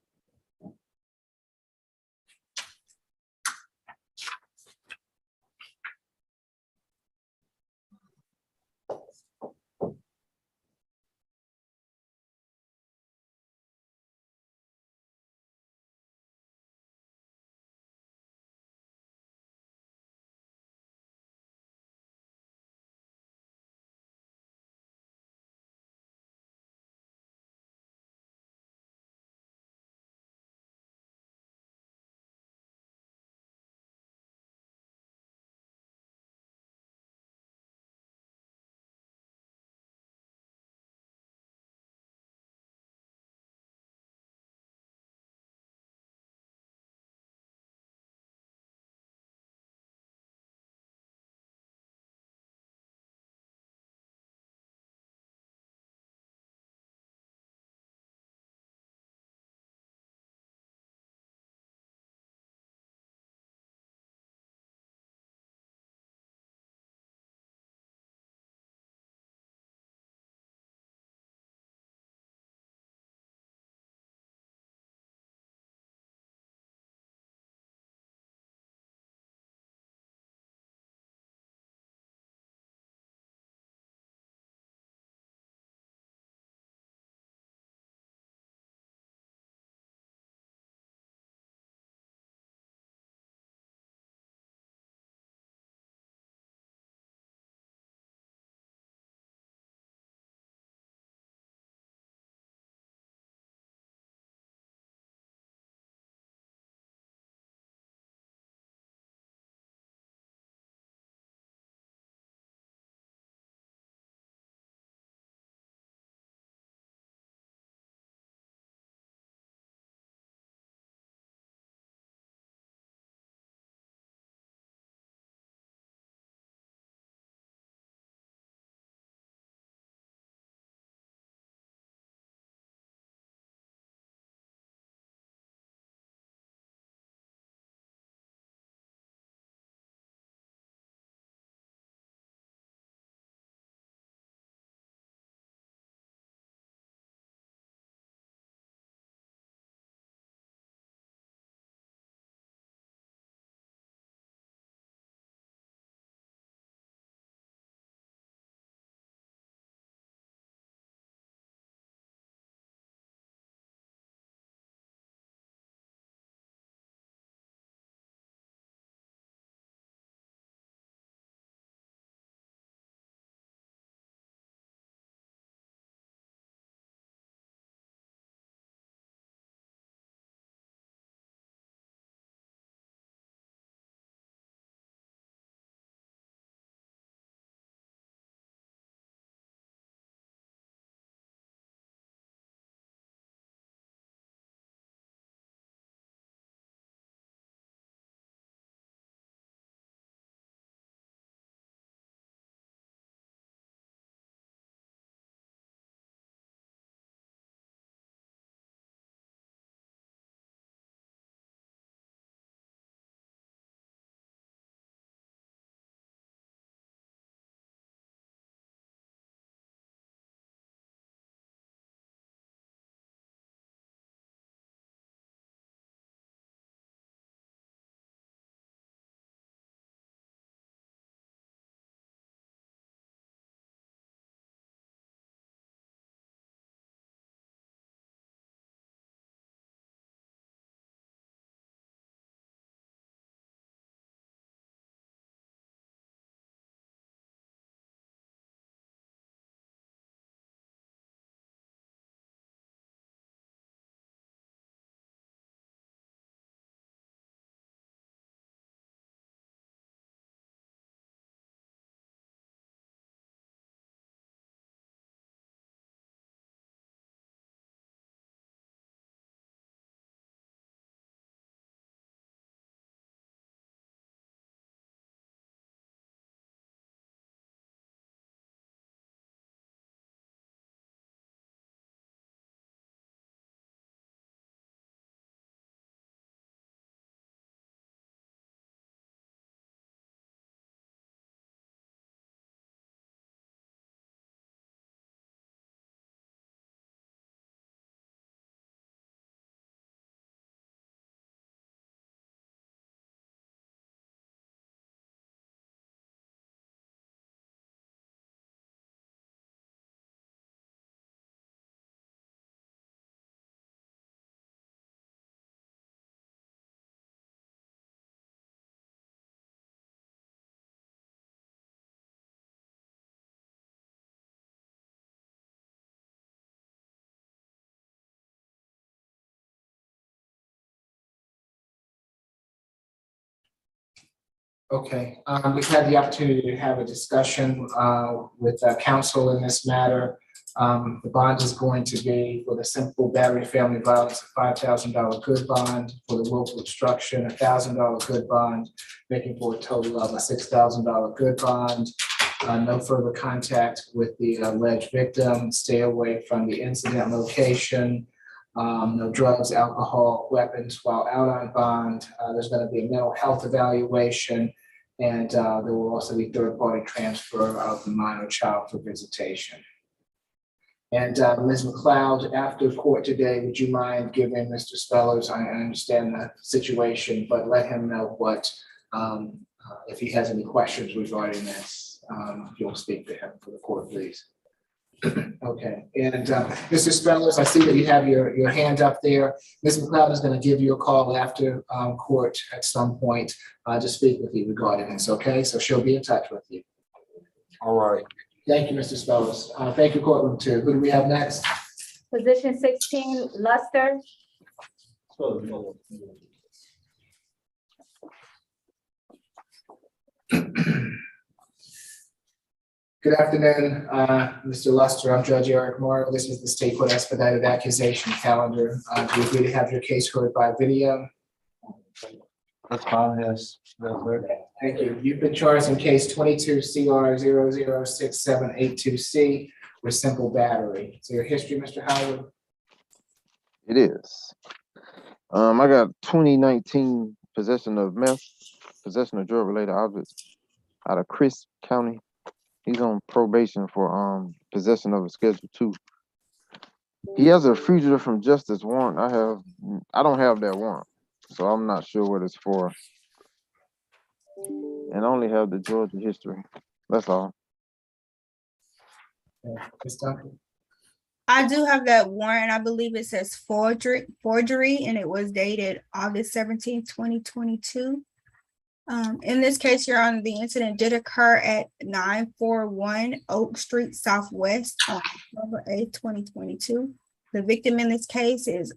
Okay, we've had the opportunity to have a discussion with counsel in this matter. The bond is going to be for the simple battery family violence, a $5,000 good bond, for the willful obstruction, a $1,000 good bond, making for a total of a $6,000 good bond. No further contact with the alleged victim, stay away from the incident location. No drugs, alcohol, weapons while out on bond. There's going to be a mental health evaluation, and there will also be third-party transfer of the minor child for visitation. And Ms. McLeod, after court today, would you mind giving Mr. Spellers, I understand the situation, but let him know what, if he has any questions regarding this, you'll speak to him for the court, please. Okay, and Mr. Spellers, I see that you have your hand up there. Ms. McLeod is going to give you a call after court at some point to speak with you regarding this, okay? So she'll be in touch with you. All right. Thank you, Mr. Spellers. Thank you, courtroom two. Who do we have next? Position 16, Luster. Good afternoon, Mr. Luster. I'm Judge Eric Moore. This is the State Court Expedited Accusation Calendar. Do you agree to have your case heard by video? That's fine, yes. Thank you. You've been charged in case 22 CR 006782C with simple battery. So your history, Mr. Howard? It is. I got 2019 possession of meth, possession of drug-related objects out of Crisp County. He's on probation for possession of a Schedule 2. He has a fugitive from justice warrant. I don't have that warrant, so I'm not sure what it's for. And I only have the Georgia history. That's all. I do have that warrant. I believe it says forgery, and it was dated August 17th, 2022. In this case, Your Honor, the incident did occur at 941 Oak Street Southwest on October 8th, 2022. The victim in this case is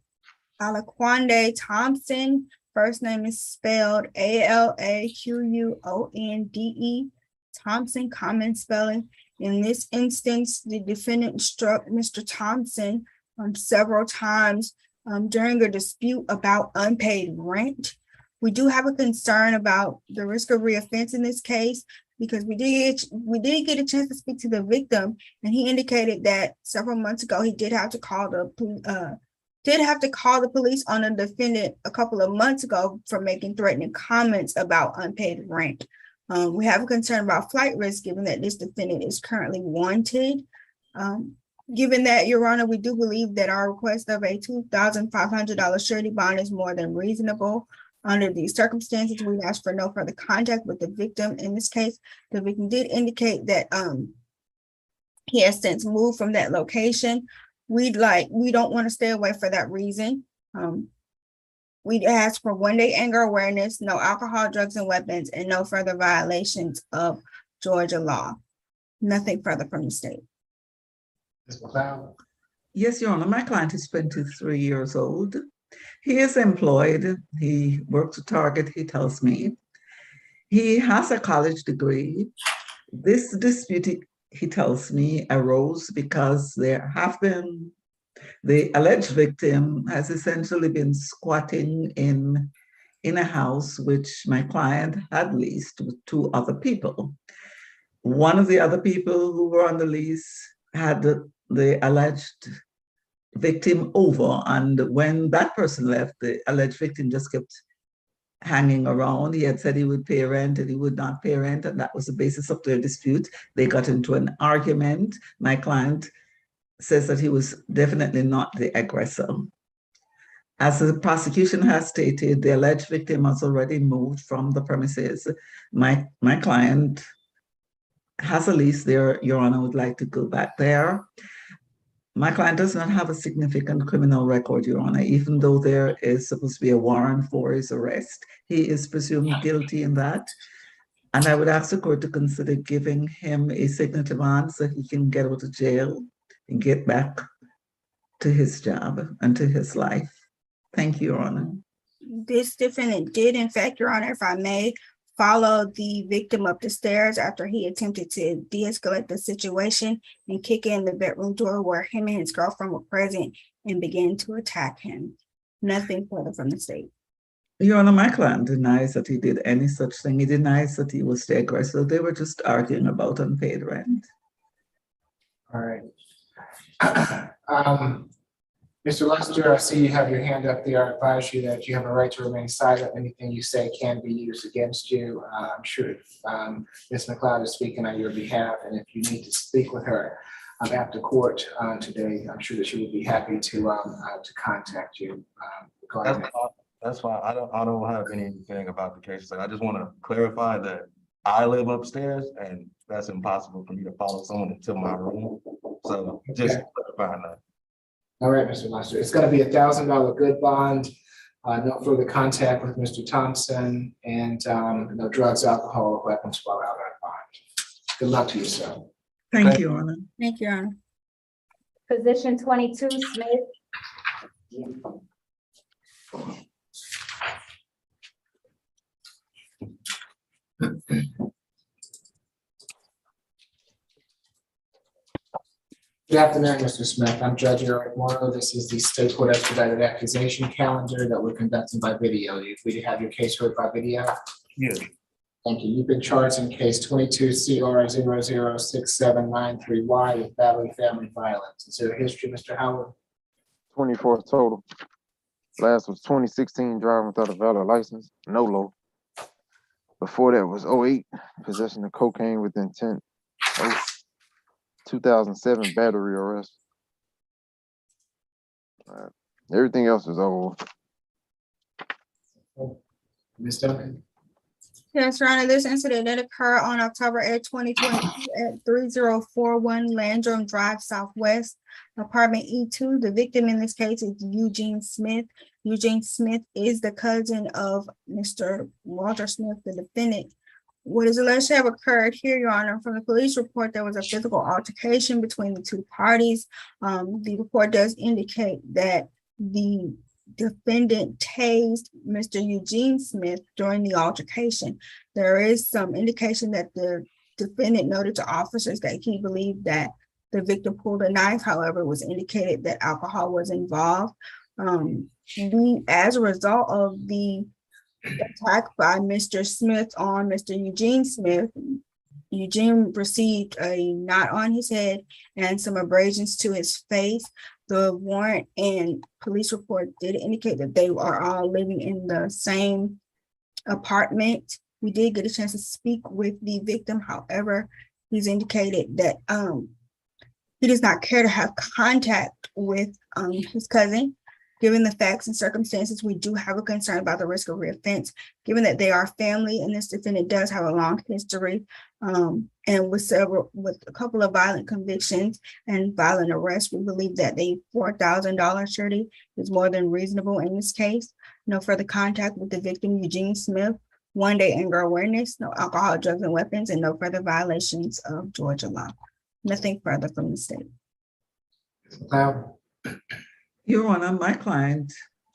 Alaquande Thompson. First name is spelled Alaquonde. Thompson, common spelling. In this instance, the defendant struck Mr. Thompson several times during a dispute about unpaid rent. We do have a concern about the risk of reoffense in this case because we did get a chance to speak to the victim, and he indicated that several months ago he did have to call the police on a defendant a couple of months ago for making threatening comments about unpaid rent. We have a concern about flight risk given that this defendant is currently wanted. Given that, Your Honor, we do believe that our request of a $2,500 surety bond is more than reasonable. Under these circumstances, we ask for no further contact with the victim. In this case, the victim did indicate that he has since moved from that location. We don't want to stay away for that reason. We ask for one-day anger awareness, no alcohol, drugs, and weapons, and no further violations of Georgia law. Nothing further from the state. Ms. McLeod? Yes, Your Honor, my client is 23 years old. He is employed. He works at Target, he tells me. He has a college degree. This dispute, he tells me, arose because the alleged victim has essentially been squatting in a house which my client had leased with two other people. One of the other people who were on the lease had the alleged victim over, and when that person left, the alleged victim just kept hanging around. He had said he would pay rent and he would not pay rent, and that was the basis of their dispute. They got into an argument. My client says that he was definitely not the aggressor. As the prosecution has stated, the alleged victim has already moved from the premises. My client has a lease there. Your Honor, would like to go back there. My client does not have a significant criminal record, Your Honor, even though there is supposed to be a warrant for his arrest. He is presumed guilty in that. And I would ask the court to consider giving him a signature bond so he can get out of jail and get back to his job and to his life. Thank you, Your Honor. This defendant did, in fact, Your Honor, if I may, followed the victim up the stairs after he attempted to de-escalate the situation and kick in the bedroom door where him and his girlfriend were present and began to attack him. Nothing further from the state. Your Honor, my client denies that he did any such thing. He denies that he was the aggressor. They were just arguing about unpaid rent. All right. Mr. Lester, I see you have your hand up there. I advise you that you have a right to remain silent. Anything you say can be used against you. I'm sure Ms. McLeod is speaking on your behalf, and if you need to speak with her after court today, I'm sure that she would be happy to contact you. That's fine. I don't have anything about the case. I just want to clarify that I live upstairs and that's impossible for me to follow someone into my room. So just clarifying that. All right, Mr. Lester, it's going to be $1,000 good bond, no further contact with Mr. Thompson, and no drugs, alcohol, or weapons while out on bond. Good luck to you, sir. Thank you, Your Honor. Thank you, Your Honor. Position 22, Smith. Good afternoon, Mr. Smith. I'm Judge Eric Morrow. This is the State Court Expedited Accusation Calendar that we're conducting by video. You agree to have your case heard by video? Yes. Thank you. You've been charged in case 22 CR 006793Y with battery family violence. Is there a history, Mr. Howard? 24 total. Last was 2016, driving without a valid license, no low. Before that was 08, possession of cocaine with intent. 2007 battery arrest. Everything else is old. Ms. Duncan? Yes, Your Honor, this incident did occur on October 8, 2022 at 3041 Landrum Drive Southwest, apartment E2. The victim in this case is Eugene Smith. Eugene Smith is the cousin of Mr. Walter Smith, the defendant. What is alleged to have occurred here, Your Honor, from the police report, there was a physical altercation between the two parties. The report does indicate that the defendant tased Mr. Eugene Smith during the altercation. There is some indication that the defendant noted to officers that he believed that the victim pulled a knife. However, it was indicated that alcohol was involved. As a result of the attack by Mr. Smith on Mr. Eugene Smith, Eugene received a knot on his head and some abrasions to his face. The warrant and police report did indicate that they are all living in the same apartment. We did get a chance to speak with the victim. However, he's indicated that he does not care to have contact with his cousin. Given the facts and circumstances, we do have a concern about the risk of reoffense, given that they are family and this defendant does have a long history and with a couple of violent convictions and violent arrests. We believe that the $4,000 surety is more than reasonable in this case. No further contact with the victim, Eugene Smith. 1-day anger awareness, no alcohol, drugs, and weapons, and no further violations of Georgia law. Nothing further from the state. Your Honor, my client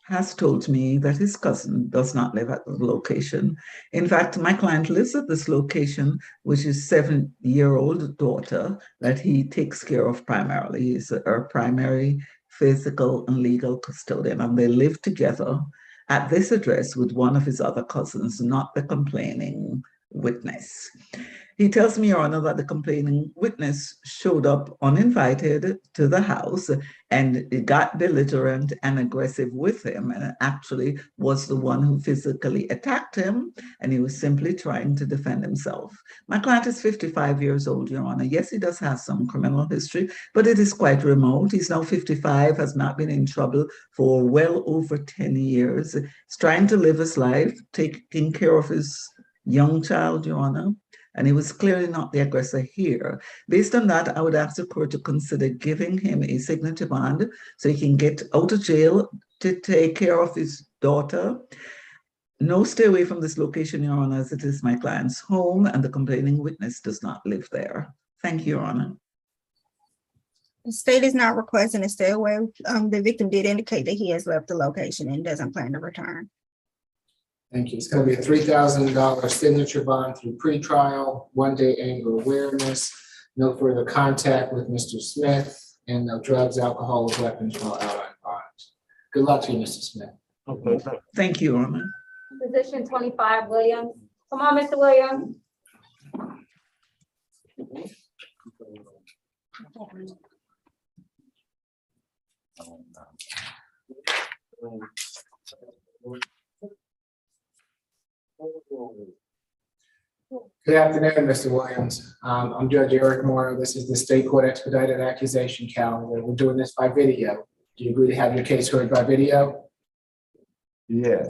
has told me that his cousin does not live at the location. In fact, my client lives at this location, which is 7-year-old daughter that he takes care of primarily. He's her primary physical and legal custodian, and they live together at this address with one of his other cousins, not the complaining witness. He tells me, Your Honor, that the complaining witness showed up uninvited to the house and got belligerent and aggressive with him, and actually was the one who physically attacked him, and he was simply trying to defend himself. My client is 55 years old, Your Honor. Yes, he does have some criminal history, but it is quite remote. He's now 55, has not been in trouble for well over 10 years. He's trying to live his life, taking care of his young child, Your Honor. And he was clearly not the aggressor here. Based on that, I would ask the court to consider giving him a signature bond so he can get out of jail to take care of his daughter. No stay away from this location, Your Honor, as it is my client's home and the complaining witness does not live there. Thank you, Your Honor. The state is not requesting a stay away. The victim did indicate that he has left the location and doesn't plan to return. Thank you. It's gonna be a $3,000 signature bond through pretrial, 1-day anger awareness, no further contact with Mr. Smith, and no drugs, alcohol, or weapons while out on bond. Good luck to you, Mr. Smith. Okay, Thank you, Your Honor. Position 25, Williams. Come on, Mr. Williams. Good afternoon, Mr. Williams. I'm Judge Eric Morrow. This is the State Court Expedited Accusation Calendar. We're doing this by video. Do you agree to have your case heard by video? yeah,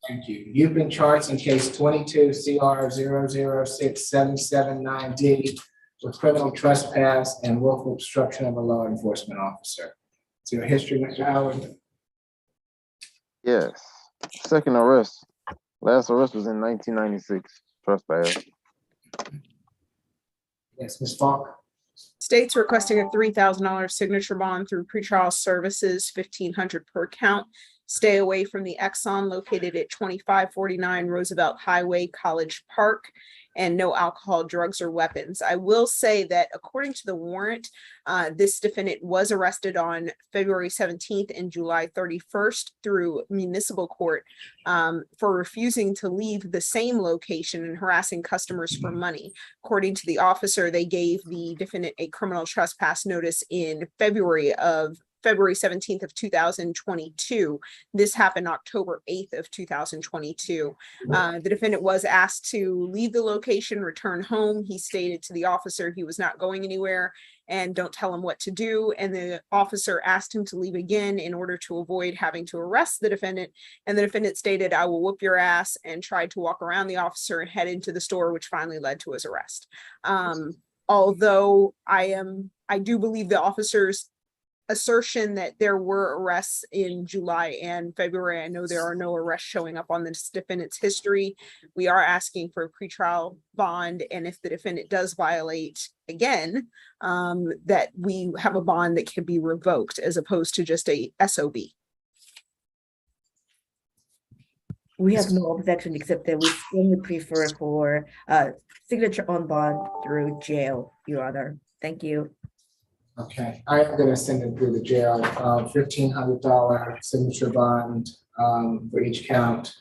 Thank you. You've been charged in case 22 CR 006779D with criminal trespass and willful obstruction of a law enforcement officer. Is your history, Mr. Howard? Yes. Second arrest. Last arrest was in 1996. Trespass. Yes, Ms. Falk. State's requesting a $3,000 signature bond through pretrial services, $1,500 per count. Stay away from the Exxon located at 2549 Roosevelt Highway, College Park, and no alcohol, drugs, or weapons. I will say that according to the warrant, this defendant was arrested on February 17th and July 31st through municipal court for refusing to leave the same location and harassing customers for money. According to the officer, they gave the defendant a criminal trespass notice in February 17th of 2022. This happened October 8th of 2022. The defendant was asked to leave the location, return home. He stated to the officer he was not going anywhere and don't tell him what to do. And the officer asked him to leave again in order to avoid having to arrest the defendant. And the defendant stated, "I will whoop your ass," and tried to walk around the officer and head into the store, which finally led to his arrest. Although I do believe the officer's assertion that there were arrests in July and February. I know there are no arrests showing up on this defendant's history. We are asking for a pretrial bond, and if the defendant does violate again, that we have a bond that can be revoked as opposed to just a SOB. We have no objection except that we strongly prefer for signature on bond through jail, Your Honor. Thank you. Okay, I am gonna send it through the jail, $1,500 signature bond for each count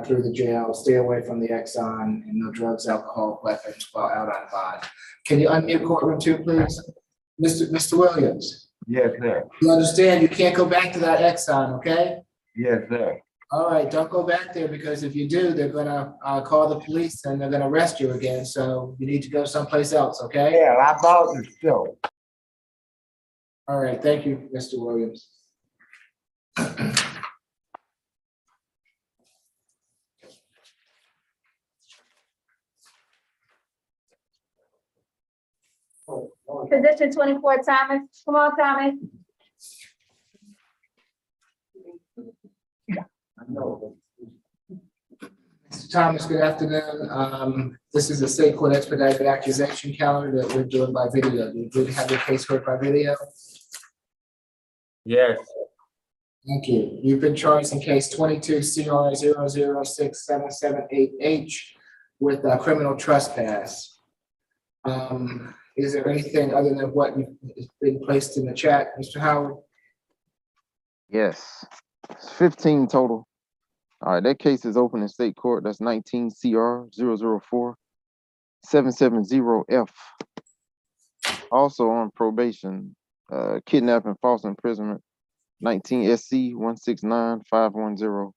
through the jail. Stay away from the Exxon and no drugs, alcohol, weapons while out on bond. Can you unmute courtroom too, please? Mr. Williams, yes, sir. you understand you can't go back to that Exxon, okay? Yes, sir. All right, don't go back there because if you do, they're gonna call the police and they're gonna arrest you again. So you need to go someplace else, okay? Yeah, I bought the show. All right, thank you, Mr. Williams. Position 24, Thomas. Come on, Thomas. Mr. Thomas, good afternoon. This is a state court expedited accusation calendar that we're doing by video. Do you agree to have your case heard by video? Yes, Thank you. You've been charged in case 22 CR 006778H with criminal trespass. Is there anything other than what has been placed in the chat, Mr. Howard? Yes. It's 15 total. All right, that case is open in state court. That's 19 CR 004 770F. Also on probation, kidnapping, false imprisonment, 19 SC 169510.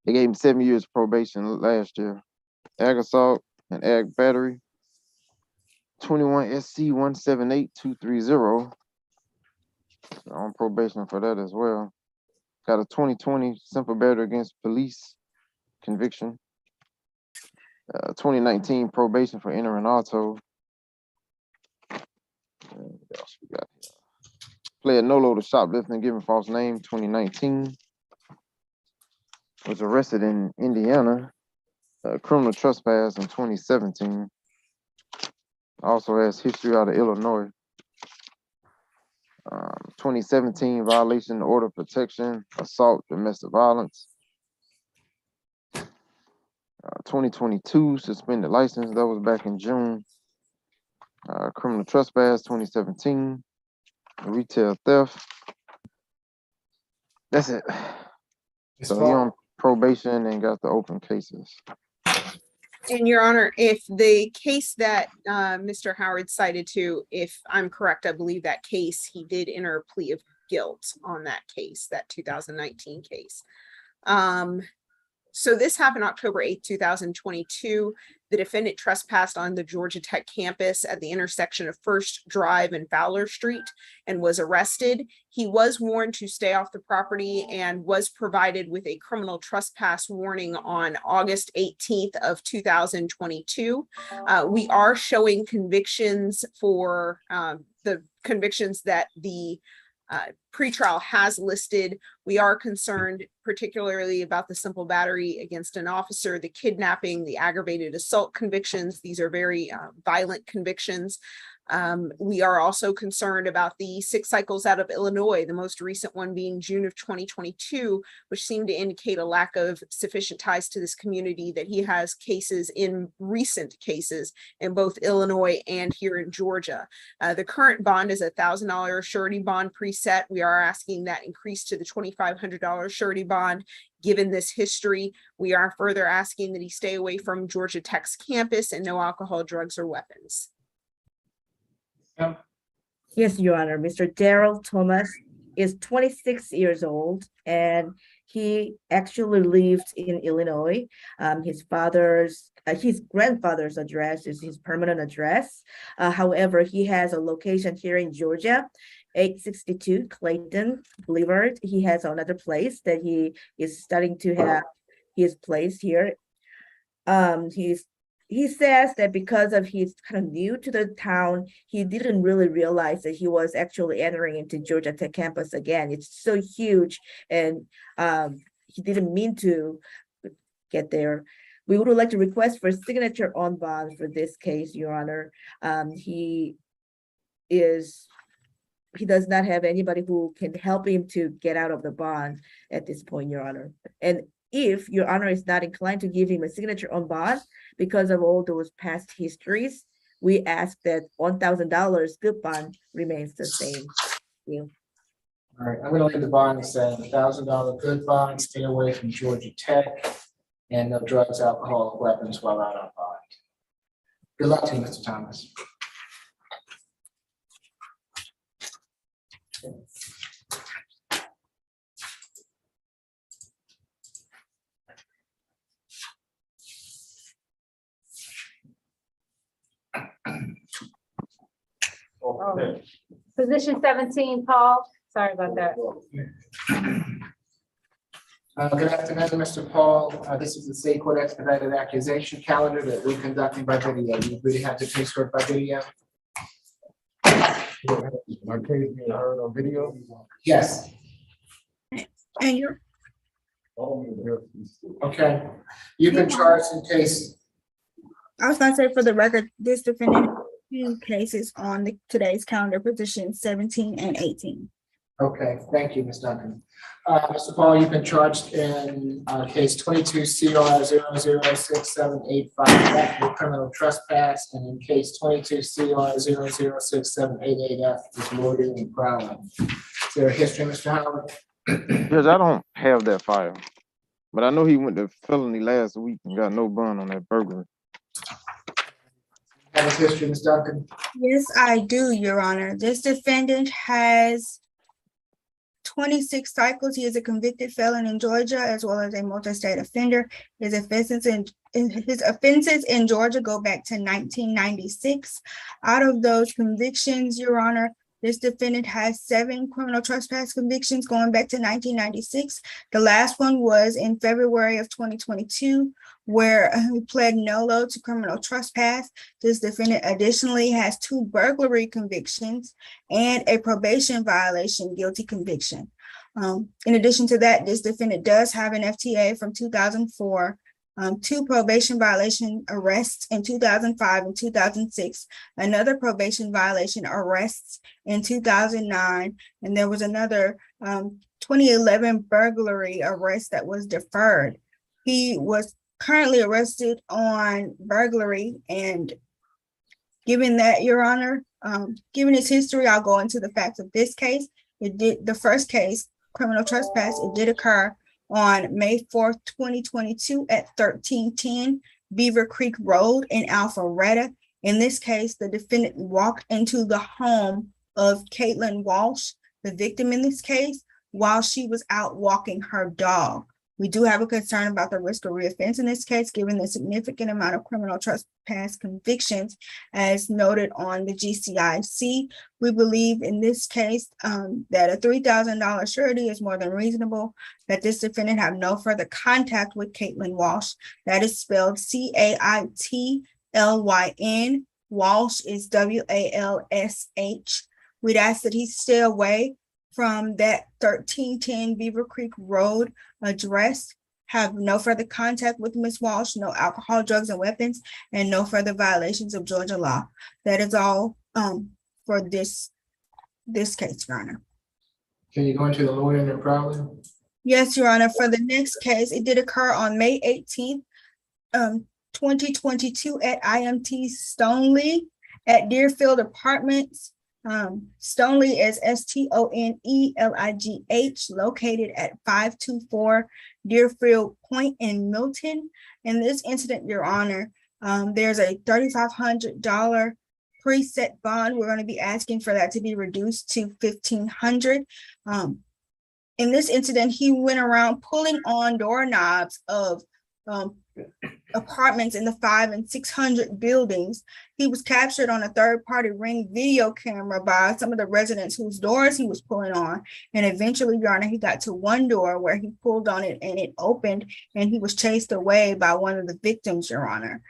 They gave him 7 years probation last year. Ag assault and ag battery, 21 SC 178230. On probation for that as well. Got a 2020 simple battery against police conviction. 2019 probation for entering auto. What else we got here? Pled no load of shoplifting, giving false name, 2019. Was arrested in Indiana. Criminal trespass in 2017. Also has history out of Illinois. 2017 violation of order of protection, assault, domestic violence. 2022 suspended license, that was back in June. Criminal trespass 2017, retail theft. That's it. Ms. So Paul? he on probation and got the open cases. And Your Honor, if the case that Mr. Howard cited to, if I'm correct, I believe that case, he did enter a plea of guilt on that case, that 2019 case. So this happened October 8th, 2022. The defendant trespassed on the Georgia Tech campus at the intersection of First Drive and Fowler Street and was arrested. He was warned to stay off the property and was provided with a criminal trespass warning on August 18th of 2022. We are showing convictions for the convictions that the pretrial has listed. We are concerned particularly about the simple battery against an officer, the kidnapping, the aggravated assault convictions. These are very violent convictions. We are also concerned about the 6 cycles out of Illinois, the most recent one being June of 2022, which seemed to indicate a lack of sufficient ties to this community, that he has cases in recent cases in both Illinois and here in Georgia. The current bond is $1,000 surety bond preset. We are asking that increase to the $2,500 surety bond. Given this history, we are further asking that he stay away from Georgia Tech's campus and no alcohol, drugs, or weapons. Yes, Your Honor. Mr. Daryl Thomas is 26 years old and he actually lived in Illinois. His grandfather's address is his permanent address. However, he has a location here in Georgia, 862 Clayton Boulevard. He has another place that he is starting to have his place here. He says that because of he's kind of new to the town, he didn't really realize that he was actually entering into Georgia Tech campus again. It's so huge, and he didn't mean to get there. We would like to request for signature on bond for this case, Your Honor. He does not have anybody who can help him to get out of the bond at this point, Your Honor. And if Your Honor is not inclined to give him a signature on bond because of all those past histories, we ask that $1,000 good bond remains the same. Thank you. All right, I'm gonna leave the bond the same, $1,000 good bond, stay away from Georgia Tech, and no drugs, alcohol, weapons while out on bond. Good luck to you, Mr. Thomas. Position 17, Paul. Sorry about that. Good afternoon, Mr. Paul. This is the state court expedited accusation calendar that we're conducting by video. You really have the case heard by video? My case being heard on video? Yes. And you're, Okay. You've been charged in case. I was gonna say for the record, this defendant two cases on today's calendar, position 17 and 18. Okay, thank you, Ms. Duncan. Mr. Paul, you've been charged in case 22 CR 0067855 with criminal trespass, and in case 22 CR 0067888F with loitering and prowling. Is there a history, Mr. Howard? Because I don't have that file, but I know he went to felony last week and got no bond on that burglary. Have his history, Ms. Duncan? Yes, I do, Your Honor. This defendant has 26 cycles. He is a convicted felon in Georgia as well as a multi-state offender. His offenses in Georgia go back to 1996. Out of those convictions, Your Honor, this defendant has 7 criminal trespass convictions going back to 1996. The last one was in February of 2022, where he pled nolo to criminal trespass. This defendant additionally has 2 burglary convictions and a probation violation guilty conviction. In addition to that, this defendant does have an FTA from 2004, 2 probation violation arrests in 2005 and 2006, another probation violation arrests in 2009, and there was another 2011 burglary arrest that was deferred. He was currently arrested on burglary. And given that, Your Honor, given its history, I'll go into the facts of this case. The first case, criminal trespass, it did occur on May 4th, 2022 at 1310 Beaver Creek Road in Alpharetta. In this case, the defendant walked into the home of Caitlin Walsh, the victim in this case, while she was out walking her dog. We do have a concern about the risk of reoffense in this case, given the significant amount of criminal trespass convictions as noted on the GCIC. We believe in this case that a $3,000 surety is more than reasonable, that this defendant have no further contact with Caitlin Walsh. That is spelled Caitlyn. Walsh is WALSH. We'd ask that he stay away from that 1310 Beaver Creek Road address, have no further contact with Ms. Walsh, no alcohol, drugs, and weapons, and no further violations of Georgia law. That is all for this case, Your Honor. Can you go into the lawyer and the problem? Yes, Your Honor. For the next case, it did occur on May 18th, 2022 at IMT Stoneley at Deerfield Apartments. Stoneley is STONELIGH, located at 524 Deerfield Point in Milton. In this incident, Your Honor, there's a $3,500 preset bond. We're going to be asking for that to be reduced to $1,500. In this incident, he went around pulling on doorknobs of apartments in the 500 and 600 buildings. He was captured on a third-party Ring video camera by some of the residents whose doors he was pulling on. And eventually, Your Honor, he got to one door where he pulled on it and it opened, and he was chased away by one of the victims, Your Honor.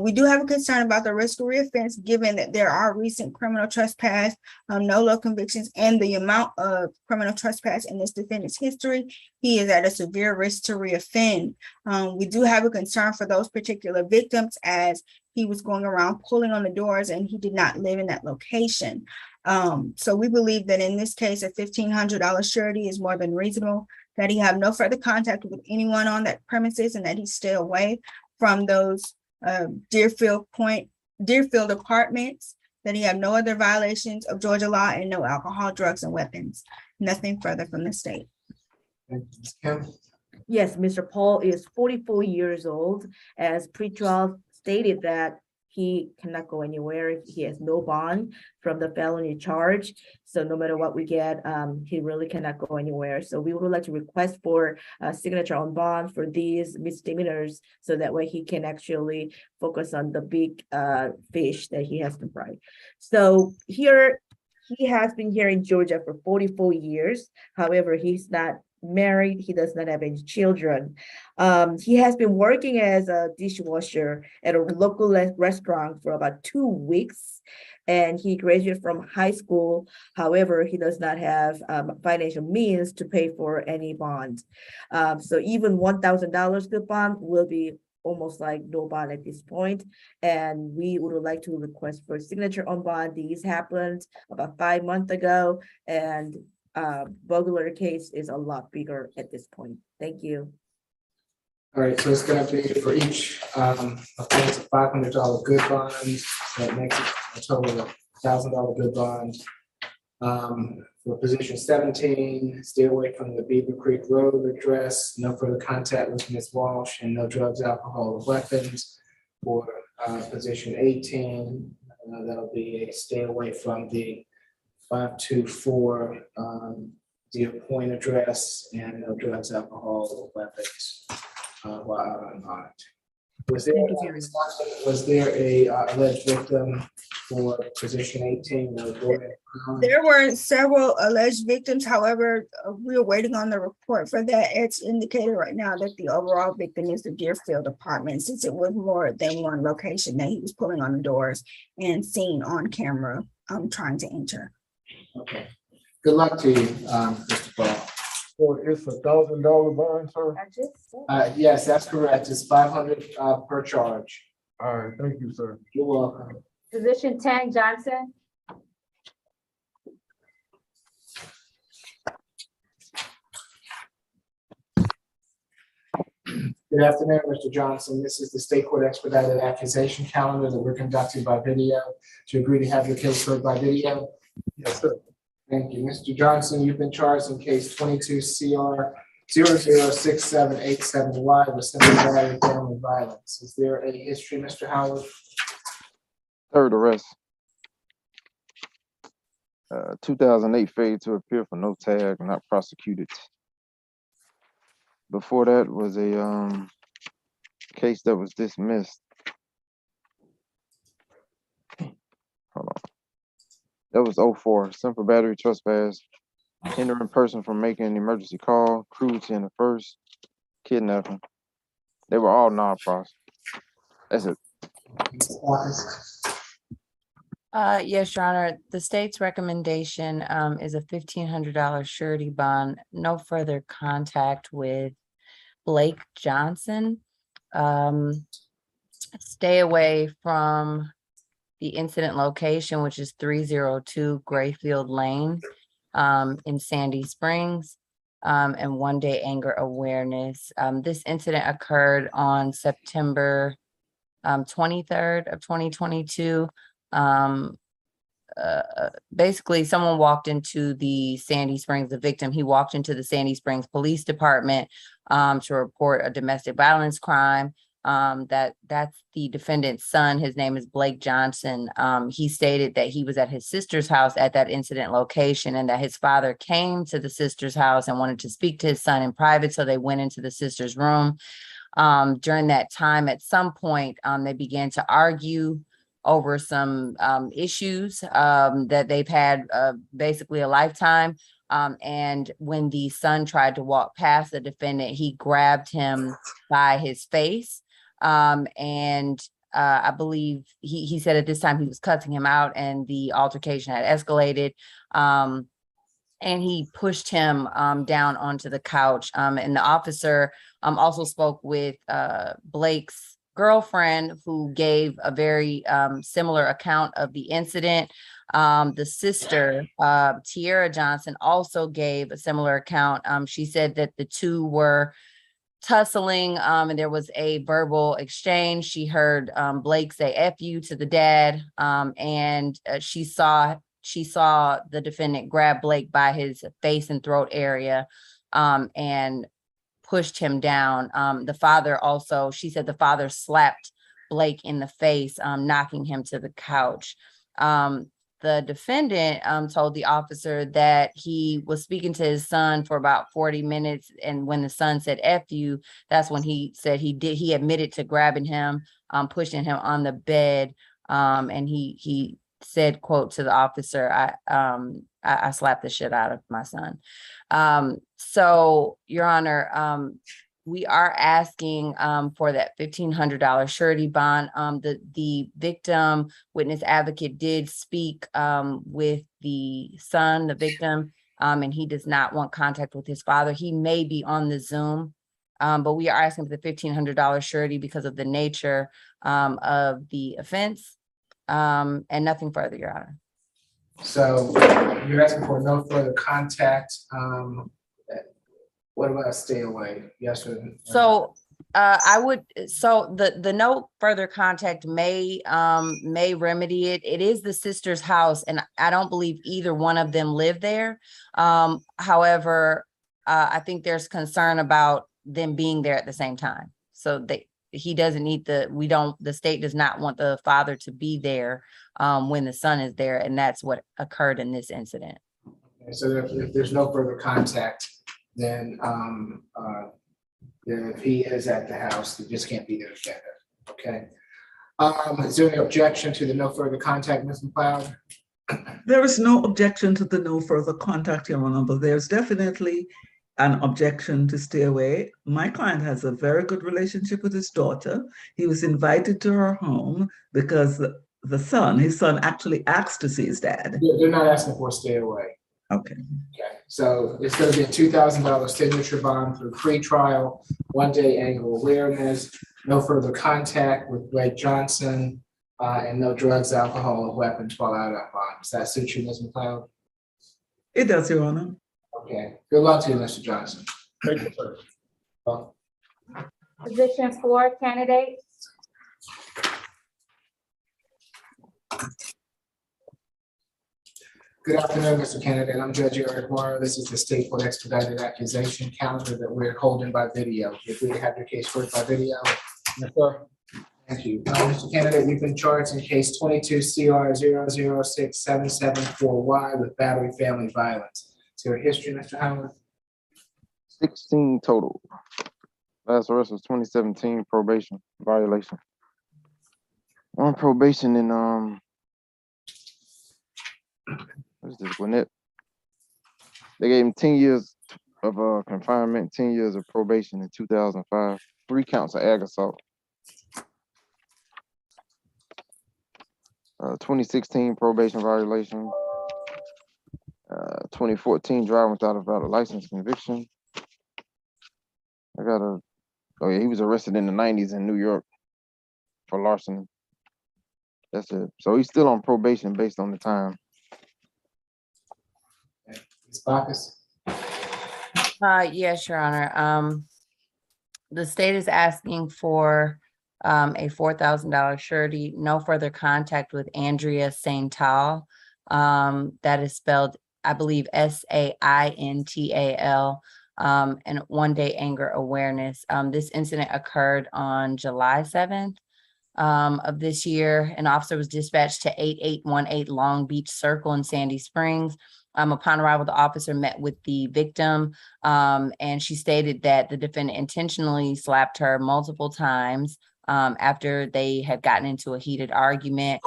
We do have a concern about the risk of reoffense, given that there are recent criminal trespass, no low convictions, and the amount of criminal trespass in this defendant's history. He is at a severe risk to reoffend. We do have a concern for those particular victims, as he was going around pulling on the doors and he did not live in that location. So we believe that in this case, a $1,500 surety is more than reasonable, that he have no further contact with anyone on that premises, and that he stay away from those Deerfield apartments, that he have no other violations of Georgia law, and no alcohol, drugs, and weapons. Nothing further from the state. Yes, Mr. Paul is 44 years old. As pretrial stated that he cannot go anywhere. He has no bond from the felony charge. So no matter what we get, he really cannot go anywhere. So we would like to request for a signature on bond for these misdemeanors, so that way he can actually focus on the big fish that he has to fry. So here, he has been here in Georgia for 44 years. However, he's not married. He does not have any children. He has been working as a dishwasher at a local restaurant for about 2 weeks, and he graduated from high school. However, he does not have financial means to pay for any bond. So even $1,000 good bond will be almost like no bond at this point. And we would like to request for a signature on bond. These happened about 5 months ago, and burglary case is a lot bigger at this point. Thank you. All right, so it's gonna be for each offense a $500 good bond. So that makes it a total of $1,000 good bond. For position 17, stay away from the Beaver Creek Road address, no further contact with Ms. Walsh, and no drugs, alcohol, or weapons. For position 18, that'll be a stay away from the 524 Deer Point address, and no drugs, alcohol, or weapons while out on bond. Was there a alleged victim for position 18? There were several alleged victims. However, we are waiting on the report for that. It's indicated right now that the overall victim is the Deerfield apartment, since it was more than one location that he was pulling on the doors and seen on camera trying to enter. Okay. Good luck to you, Mr. Paul. So it's $1,000 bond, sir? Yes, that's correct. It's $500 per charge. All right, thank you, sir. You're welcome. Position 10, Johnson. Good afternoon, Mr. Johnson. This is the state court expedited accusation calendar that we're conducting by video. Do you agree to have your case heard by video? Yes, sir. Thank you. Mr. Johnson, you've been charged in case 22 CR 006787Y with simple battery family violence. Is there a history, Mr. Howard? Third arrest. 2008 failure to appear for no tag, not prosecuted. Before that was a case that was dismissed. Hold on. That was 04, simple battery trespass, hindering person from making an emergency call, cruelty in the first, kidnapping. They were all non-pros. That's it. Yes, Your Honor, the state's recommendation is a $1,500 surety bond, no further contact with Blake Johnson. Stay away from the incident location, which is 302 Grayfield Lane in Sandy Springs, and 1 day anger awareness. This incident occurred on September 23rd of 2022. Basically someone walked into the Sandy Springs, the victim, he walked into the Sandy Springs Police Department to report a domestic violence crime. That's the defendant's son. His name is Blake Johnson. He stated that he was at his sister's house at that incident location and that his father came to the sister's house and wanted to speak to his son in private. So they went into the sister's room. During that time, at some point, they began to argue over some issues that they've had basically a lifetime. And when the son tried to walk past the defendant, he grabbed him by his face. And I believe he said at this time he was cussing him out and the altercation had escalated. And he pushed him down onto the couch. And the officer also spoke with Blake's girlfriend, who gave a very similar account of the incident. The sister, Tiara Johnson, also gave a similar account. She said that the two were tussling and there was a verbal exchange. She heard Blake say F you to the dad, and she saw the defendant grab Blake by his face and throat area and pushed him down. The father also, she said the father slapped Blake in the face, knocking him to the couch. The defendant told the officer that he was speaking to his son for about 40 minutes. And when the son said F you, that's when he said he admitted to grabbing him, pushing him on the bed. And he said, quote, to the officer, I slapped the shit out of my son. So, Your Honor, we are asking for that $1,500 surety bond. The victim witness advocate did speak with the son, the victim, and he does not want contact with his father. He may be on the Zoom, but we are asking for the $1,500 surety because of the nature of the offense, and nothing further, Your Honor. So you're asking for no further contact. What about stay away? Yes or no? So the no further contact may remedy it. It is the sister's house, and I don't believe either one of them live there. However, I think there's concern about them being there at the same time. So he doesn't need the state does not want the father to be there when the son is there, and that's what occurred in this incident. Okay, so if there's no further contact, then if he is at the house, they just can't be there together. Okay. Is there any objection to the no further contact, Ms. McLeod? There is no objection to the no further contact, Your Honor, but there's definitely an objection to stay away. My client has a very good relationship with his daughter. He was invited to her home because his son actually asked to see his dad. They're not asking for a stay away. Okay. Okay, so it's going to be a $2,000 signature bond for pre-trial, 1 day anger awareness, no further contact with Blake Johnson, and no drugs, alcohol, or weapons while out of that bond. Does that suit you, Ms. McLeod? It does, Your Honor. Okay, good luck to you, Mr. Johnson. Thank you, sir. Position 4, candidate. Good afternoon, Mr. Candidate. I'm Judge Eric Morrow. This is the state court expedited accusation calendar that we're holding by video. If we have your case heard by video. Yes, sir. Thank you. Mr. Candidate, you've been charged in case 22 CR 0067744Y with battery family violence. Is there a history, Mr. Howard? 16 total. Last arrest was 2017 probation violation. On probation in what is this, Gwinnett? They gave him 10 years of confinement, 10 years of probation in 2005, 3 counts of ag assault. 2016 probation violation. 2014 driving without a valid license conviction. Oh yeah, he was arrested in the 90s in New York for larceny. That's it. So he's still on probation based on the time. Ms. Bacchus? Yes, Your Honor. The state is asking for a $4,000 surety, no further contact with Andrea Saintal. That is spelled, I believe, SAINTAL, and 1-day anger awareness. This incident occurred on July 7th of this year. An officer was dispatched to 8818 Long Beach Circle in Sandy Springs. Upon arrival, the officer met with the victim, and she stated that the defendant intentionally slapped her multiple times after they had gotten into a heated argument.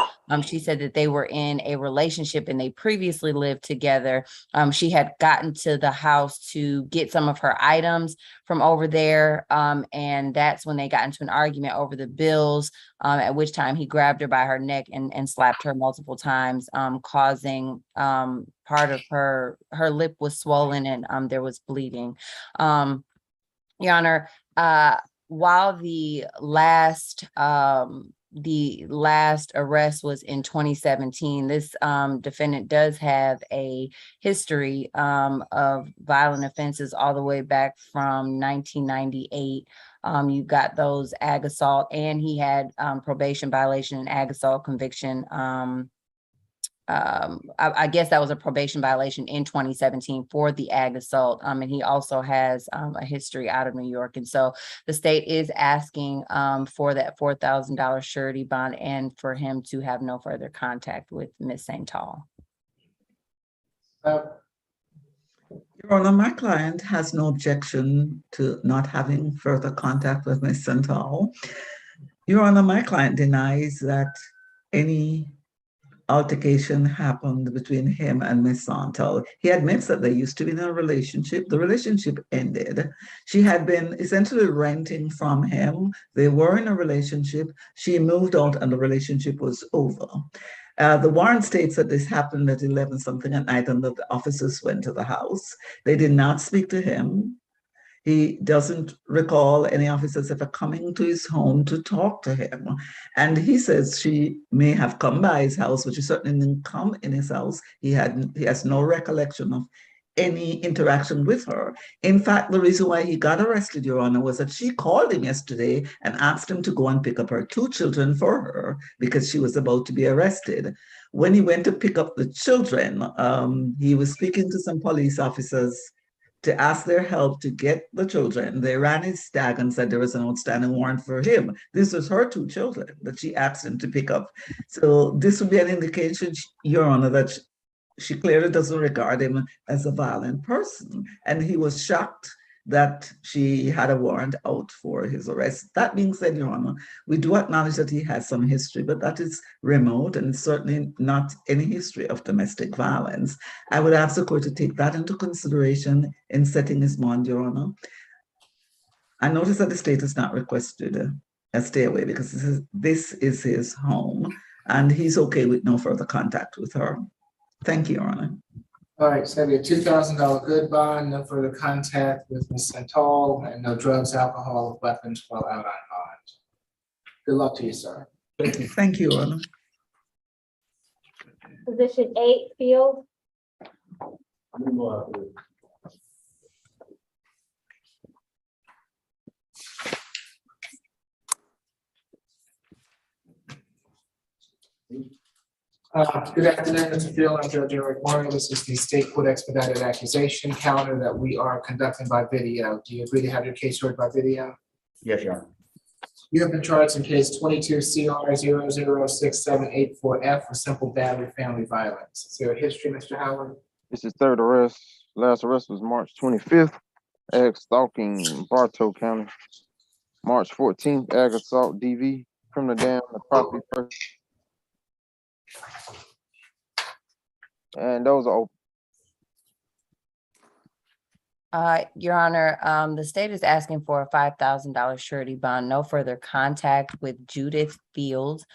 She said that they were in a relationship and they previously lived together. She had gotten to the house to get some of her items from over there, and that's when they got into an argument over the bills, at which time he grabbed her by her neck and slapped her multiple times, causing part of her lip was swollen and there was bleeding. Your Honor, while the last arrest was in 2017, this defendant does have a history of violent offenses all the way back from 1998. You got those ag assault, and he had probation violation and ag assault conviction. I guess that was a probation violation in 2017 for the ag assault. And he also has a history out of New York. And so the state is asking for that $4,000 surety bond and for him to have no further contact with Ms. Saintal. Your Honor, my client has no objection to not having further contact with Ms. Saintal. Your Honor, my client denies that any altercation happened between him and Miss Santal. He admits that they used to be in a relationship. The relationship ended. She had been essentially renting from him. They were in a relationship. She moved out and the relationship was over. The warrant states that this happened at 11 something at night and that the officers went to the house. They did not speak to him. He doesn't recall any officers ever coming to his home to talk to him. And he says she may have come by his house, but she certainly didn't come in his house. He has no recollection of any interaction with her. In fact, the reason why he got arrested, Your Honor, was that she called him yesterday and asked him to go and pick up her 2 children for her because she was about to be arrested. When he went to pick up the children, he was speaking to some police officers to ask their help to get the children. They ran his stag and said there was an outstanding warrant for him. This was her 2 children that she asked him to pick up. So this would be an indication, Your Honor, that she clearly doesn't regard him as a violent person. And he was shocked that she had a warrant out for his arrest. That being said, Your Honor, we do acknowledge that he has some history, but that is remote and certainly not any history of domestic violence. I would ask the court to take that into consideration in setting his bond, Your Honor. I notice that the state has not requested a stay away because this is his home and he's okay with no further contact with her. Thank you, Your Honor. All right, so we have $2,000 good bond, no further contact with Ms. Santal, and no drugs, alcohol, or weapons while out on bond. Good luck to you, sir. Thank you, Your Honor. Position 8, field. Good afternoon, Mr. Field. I'm Judge Eric Morrow. This is the state court expedited accusation calendar that we are conducting by video. Do you agree to have your case heard by video? Yes, Your Honor. You have been charged in case 22 CR 006784F for simple battery family violence. Is there a history, Mr. Howard? This is third arrest. Last arrest was March 25th, ag stalking Bartow County. March 14th, ag assault DV, criminal damage the property person. And those are open. Your Honor, the state is asking for a $5,000 surety bond. No further contact with Judith Fields.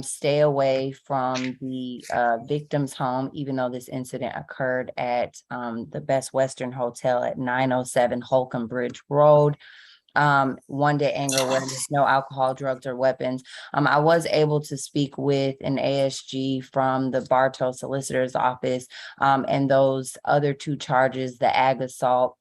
Stay away from the victim's home, even though this incident occurred at the Best Western Hotel at 907 Holcomb Bridge Road. 1 day anger awareness, no alcohol, drugs, or weapons. I was able to speak with an ASG from the Bartow Solicitor's Office, and those other two charges, the ag assault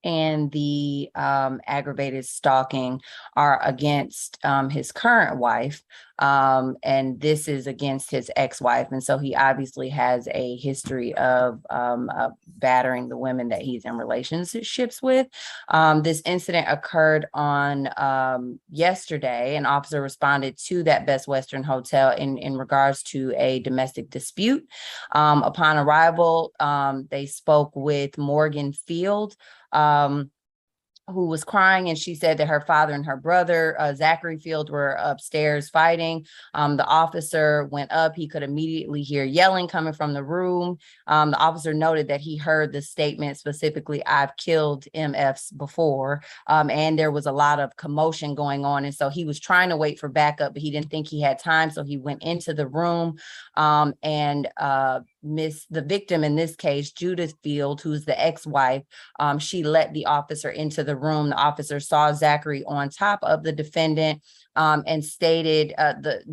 and the aggravated stalking, are against his current wife, and this is against his ex-wife. And so he obviously has a history of battering the women that he's in relationships with. This incident occurred on yesterday. An officer responded to that Best Western Hotel in regards to a domestic dispute. Upon arrival, they spoke with Morgan Field, who was crying, and she said that her father and her brother, Zachary Field, were upstairs fighting. The officer went up. He could immediately hear yelling coming from the room. The officer noted that he heard the statement specifically, "I've killed MFs before," and there was a lot of commotion going on. And so he was trying to wait for backup, but he didn't think he had time. So he went into the room, and the victim in this case, Judith Field, who's the ex-wife, she let the officer into the room. The officer saw Zachary on top of the defendant, and stated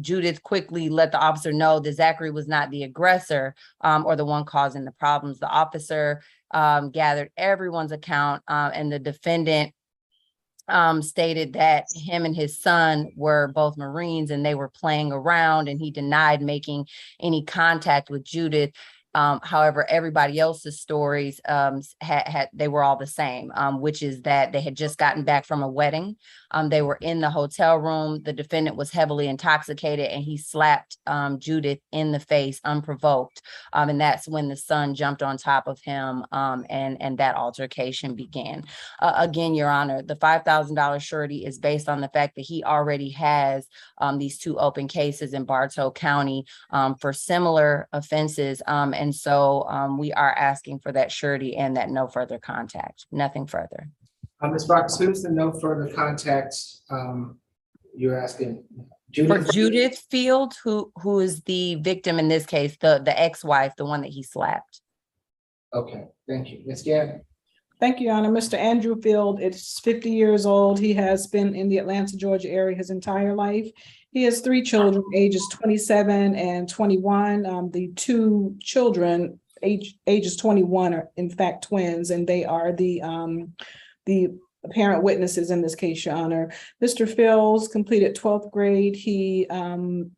Judith quickly let the officer know that Zachary was not the aggressor or the one causing the problems. The officer gathered everyone's account, and the defendant stated that him and his son were both Marines and they were playing around, and he denied making any contact with Judith. However, everybody else's stories they were all the same, which is that they had just gotten back from a wedding. They were in the hotel room. The defendant was heavily intoxicated, and he slapped Judith in the face unprovoked. And that's when the son jumped on top of him, and that altercation began. Again, Your Honor, the $5,000 surety is based on the fact that he already has these two open cases in Bartow County for similar offenses. And so we are asking for that surety and that no further contact, nothing further. Ms. Fox, who's the no further contact you're asking? For Judith Field, who is the victim in this case, the ex-wife, the one that he slapped. Okay, thank you. Ms. Gann. Thank you, Your Honor. Mr. Andrew Field is 50 years old. He has been in the Atlanta, Georgia area his entire life. He has 3 children, ages 27 and 21. The 2 children, ages 21, are in fact twins, and they are the apparent witnesses in this case, Your Honor. Mr. Fields completed 12th grade. He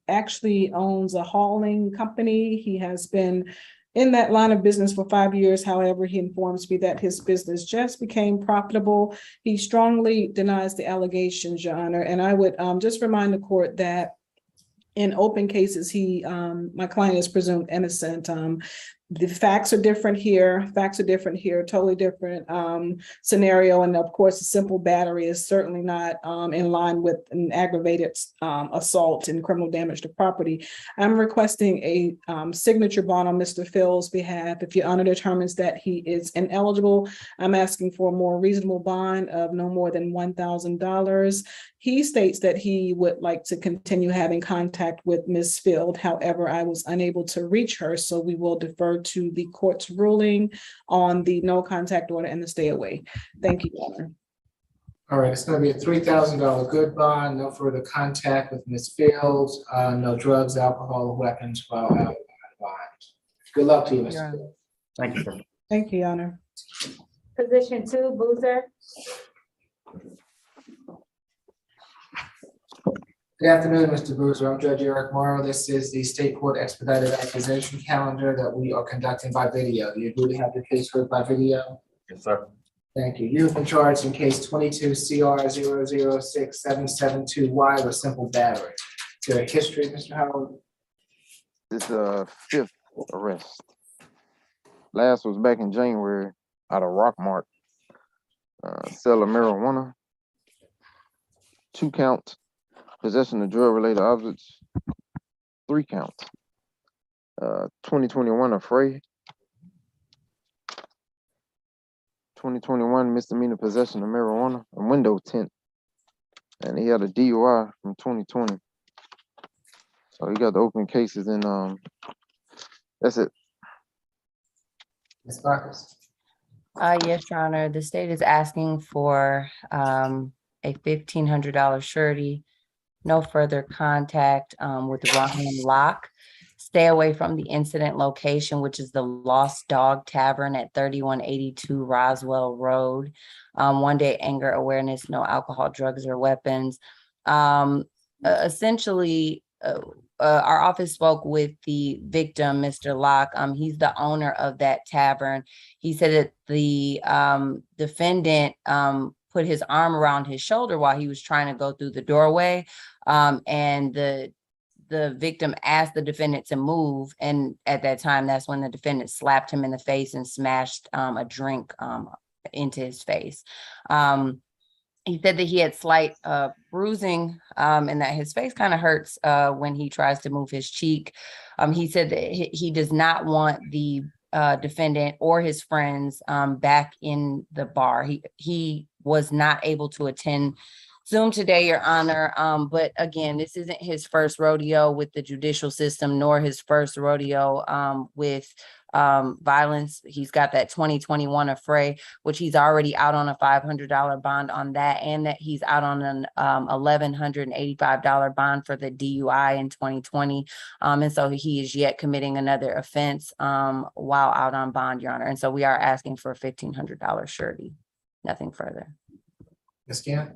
actually owns a hauling company. He has been in that line of business for 5 years. However, he informs me that his business just became profitable. He strongly denies the allegations, Your Honor. And I would just remind the court that in open cases, my client is presumed innocent. The facts are different here. Totally different scenario. And of course, a simple battery is certainly not in line with an aggravated assault and criminal damage to property. I'm requesting a signature bond on Mr. Phil's behalf. If Your Honor determines that he is ineligible, I'm asking for a more reasonable bond of no more than $1,000. He states that he would like to continue having contact with Ms. Field. However, I was unable to reach her, so we will defer to the court's ruling on the no contact order and the stay away. Thank you, Your Honor. All right, it's going to be a $3,000 good bond, no further contact with Ms. Fields, no drugs, alcohol, or weapons while out of bond. Good luck to you, Mr. Fields. Thank you, sir. Thank you, Your Honor. Position 2, Boozer. Good afternoon, Mr. Boozer. I'm Judge Eric Morrow. This is the state court expedited accusation calendar that we are conducting by video. Do you agree to have your case heard by video? Yes, sir. Thank you. You have been charged in case 22 CR 0067772Y with simple battery. Is there a history, Mr. Howard? This fifth arrest. Last was back in January out of Rockmart. Sell of marijuana. 2 counts. Possession of drug-related objects. 3 counts. 2021 affray. 2021 misdemeanor possession of marijuana, a window tint. And he had a DUI from 2020. So he got the open cases and that's it. Ms. Marcus? Yes, Your Honor, the state is asking for a $1,500 surety, no further contact with Ryan Locke. Stay away from the incident location, which is the Lost Dog Tavern at 3182 Roswell Road. 1 day anger awareness, no alcohol, drugs, or weapons. Essentially, our office spoke with the victim, Mr. Locke. He's the owner of that tavern. He said that the defendant put his arm around his shoulder while he was trying to go through the doorway. And the victim asked the defendant to move. And at that time, that's when the defendant slapped him in the face and smashed a drink into his face. He said that he had slight bruising and that his face kind of hurts when he tries to move his cheek. He said that he does not want the defendant or his friends back in the bar. He was not able to attend Zoom today, Your Honor. But again, this isn't his first rodeo with the judicial system, nor his first rodeo with violence. He's got that 2021 affray, which he's already out on a $500 bond on that, and that he's out on an $1,185 bond for the DUI in 2020. And so he is yet committing another offense while out on bond, Your Honor. And so we are asking for a $1,500 surety. Nothing further. Ms. Gann?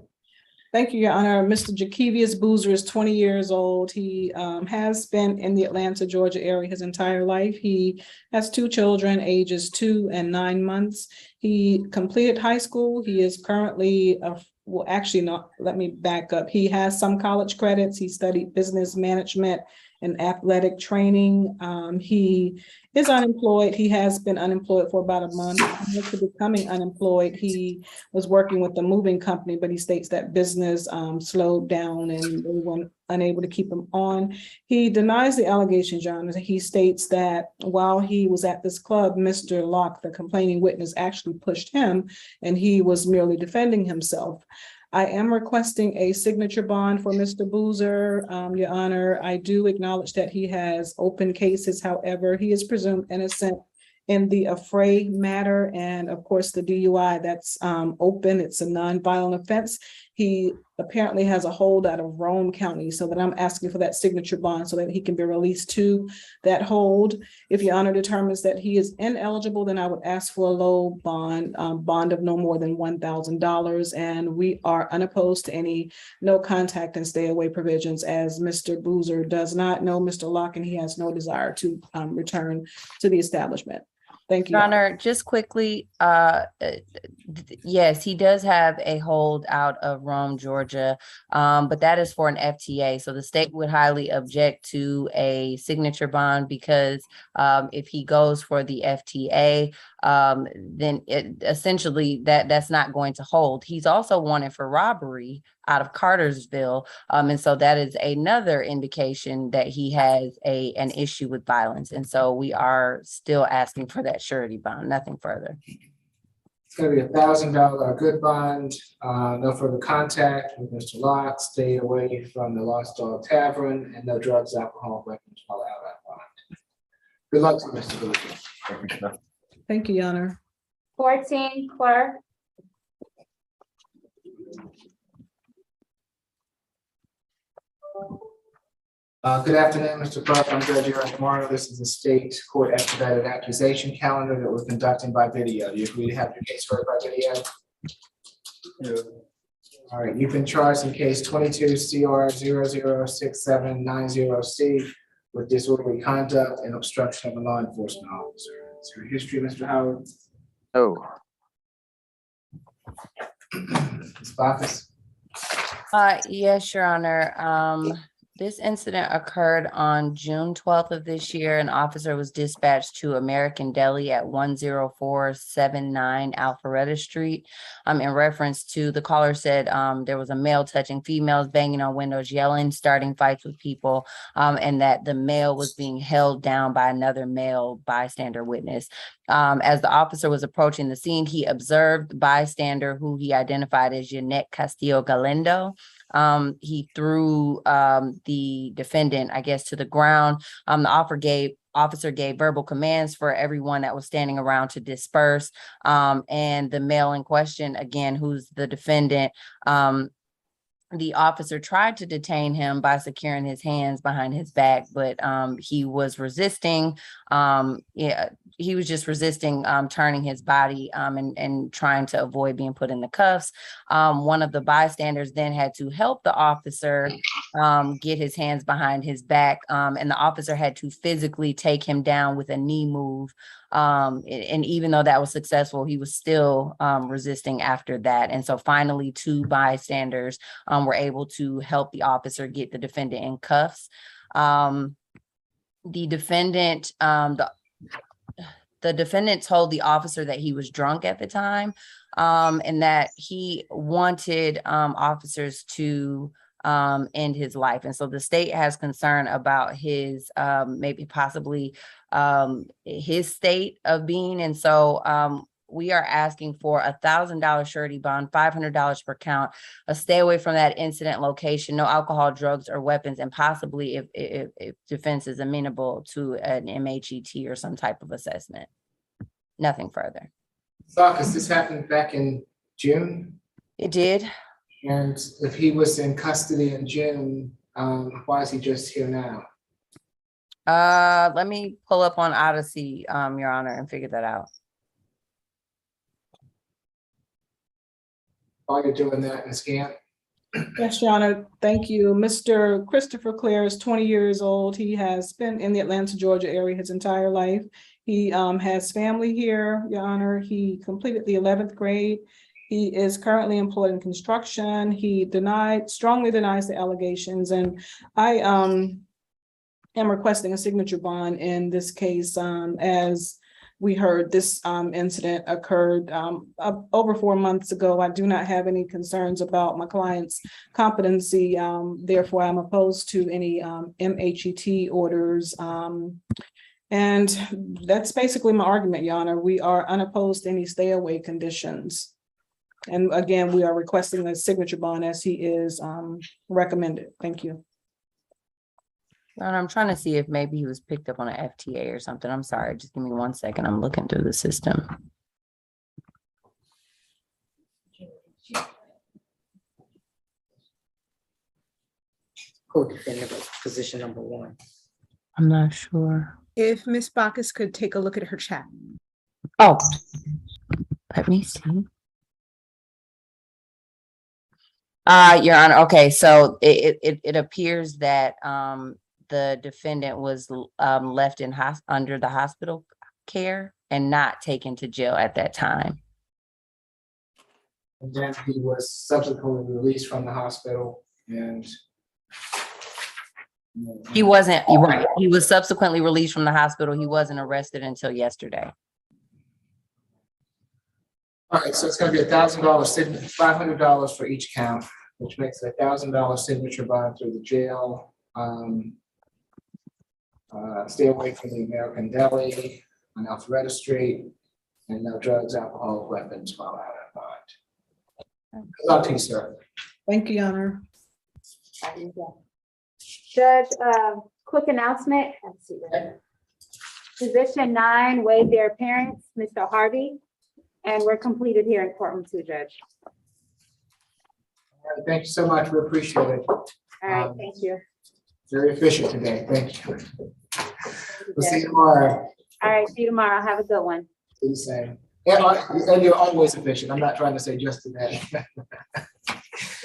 Thank you, Your Honor. Mr. Jakevius Boozer is 20 years old. He has been in the Atlanta, Georgia area his entire life. He has 2 children, ages 2 and 9 months. He completed high school. He is currently, well, actually not, let me back up. He has some college credits. He studied business management and athletic training. He is unemployed. He has been unemployed for about a month. Prior to becoming unemployed, he was working with a moving company, but he states that business slowed down and they were unable to keep him on. He denies the allegations, Your Honor. He states that while he was at this club, Mr. Locke, the complaining witness, actually pushed him and he was merely defending himself. I am requesting a signature bond for Mr. Boozer, Your Honor. I do acknowledge that he has open cases. However, he is presumed innocent in the affray matter. And of course, the DUI that's open, it's a non-violent offense. He apparently has a hold out of Rome County, so that I'm asking for that signature bond so that he can be released to that hold. If Your Honor determines that he is ineligible, then I would ask for a low bond, bond of no more than $1,000. And we are unopposed to any no contact and stay away provisions, as Mr. Boozer does not know Mr. Locke and he has no desire to return to the establishment. Thank you. Your Honor, just quickly, yes, he does have a hold out of Rome, Georgia, but that is for an FTA. So the state would highly object to a signature bond because if he goes for the FTA, then essentially that's not going to hold. He's also wanted for robbery out of Cartersville. And so that is another indication that he has an issue with violence. And so we are still asking for that surety bond, nothing further. It's gonna be $1,000 good bond, no further contact with Mr. Locke, stay away from the Lost Dog Tavern, and no drugs, alcohol, weapons while out on bond. Good luck to Mr. Boozer. Thank you, Your Honor. 14, clerk. Good afternoon, Mr. Clerk. I'm Judge Eric Morrow. This is the state court expedited accusation calendar that we're conducting by video. Do you agree to have your case heard by video? Yeah. All right, you've been charged in case 22 CR 006790C with disorderly conduct and obstruction of a law enforcement officer. Is there a history, Mr. Howard? No. Ms. Bacchus? Yes, Your Honor. This incident occurred on June 12th of this year. An officer was dispatched to American Deli at 10479 Alpharetta Street. In reference to the caller said there was a male touching females, banging on windows, yelling, starting fights with people, and that the male was being held down by another male bystander witness. As the officer was approaching the scene, he observed the bystander who he identified as Jeanette Castillo Galindo. He threw the defendant, I guess, to the ground. The officer gave verbal commands for everyone that was standing around to disperse. And the male in question, again, who's the defendant, the officer tried to detain him by securing his hands behind his back, but he was resisting. He was just resisting turning his body and trying to avoid being put in the cuffs. One of the bystanders then had to help the officer get his hands behind his back, and the officer had to physically take him down with a knee move. And even though that was successful, he was still resisting after that. And so finally, two bystanders were able to help the officer get the defendant in cuffs. The defendant told the officer that he was drunk at the time, and that he wanted officers to end his life. And so the state has concern about his maybe possibly his state of being. And so we are asking for $1,000 surety bond, $500 per count, a stay away from that incident location, no alcohol, drugs, or weapons, and possibly if defense is amenable to an MHET or some type of assessment. Nothing further. Because this happened back in June. It did. And if he was in custody in June, why is he just here now? Let me pull up on Odyssey, Your Honor, and figure that out. While you're doing that, Ms. Camp. Yes, Your Honor, thank you. Mr. Christopher Clare is 20 years old. He has been in the Atlanta, Georgia area his entire life. He has family here, Your Honor. He completed the 11th grade. He is currently employed in construction. He strongly denies the allegations, and I am requesting a signature bond in this case. As we heard, this incident occurred over 4 months ago. I do not have any concerns about my client's competency. Therefore, I'm opposed to any MHET orders. And that's basically my argument, Your Honor. We are unopposed to any stay away conditions. And again, we are requesting a signature bond as he is recommended. Thank you. And I'm trying to see if maybe he was picked up on an FTA or something. I'm sorry, just give me 1 second. I'm looking through the system. Co-defendant position number 1. I'm not sure. If Ms. Bacchus could take a look at her chat. Oh, let me see. Your Honor, okay, so it appears that the defendant was left in under the hospital care and not taken to jail at that time. And then he was subsequently released from the hospital, and He wasn't, you're right. He was subsequently released from the hospital. He wasn't arrested until yesterday. all right, so it's gonna be $1,000 signature, $500 for each count, which makes a $1,000 signature bond through the jail. Stay away from the American Deli on Alpharetta Street, and no drugs, alcohol, weapons while out of bond. Good luck to you, sir. Thank you, Your Honor. Judge, quick announcement. Let's see. Position 9, waive their appearance, Mr. Harvey, and we're completed here in courtroom 2, Judge. All right, thank you so much. We appreciate it. All right, thank you. Very efficient today. Thank you. We'll see you tomorrow. All right, see you tomorrow. Have a good one. Do the same. And you're always efficient. I'm not trying to say just today.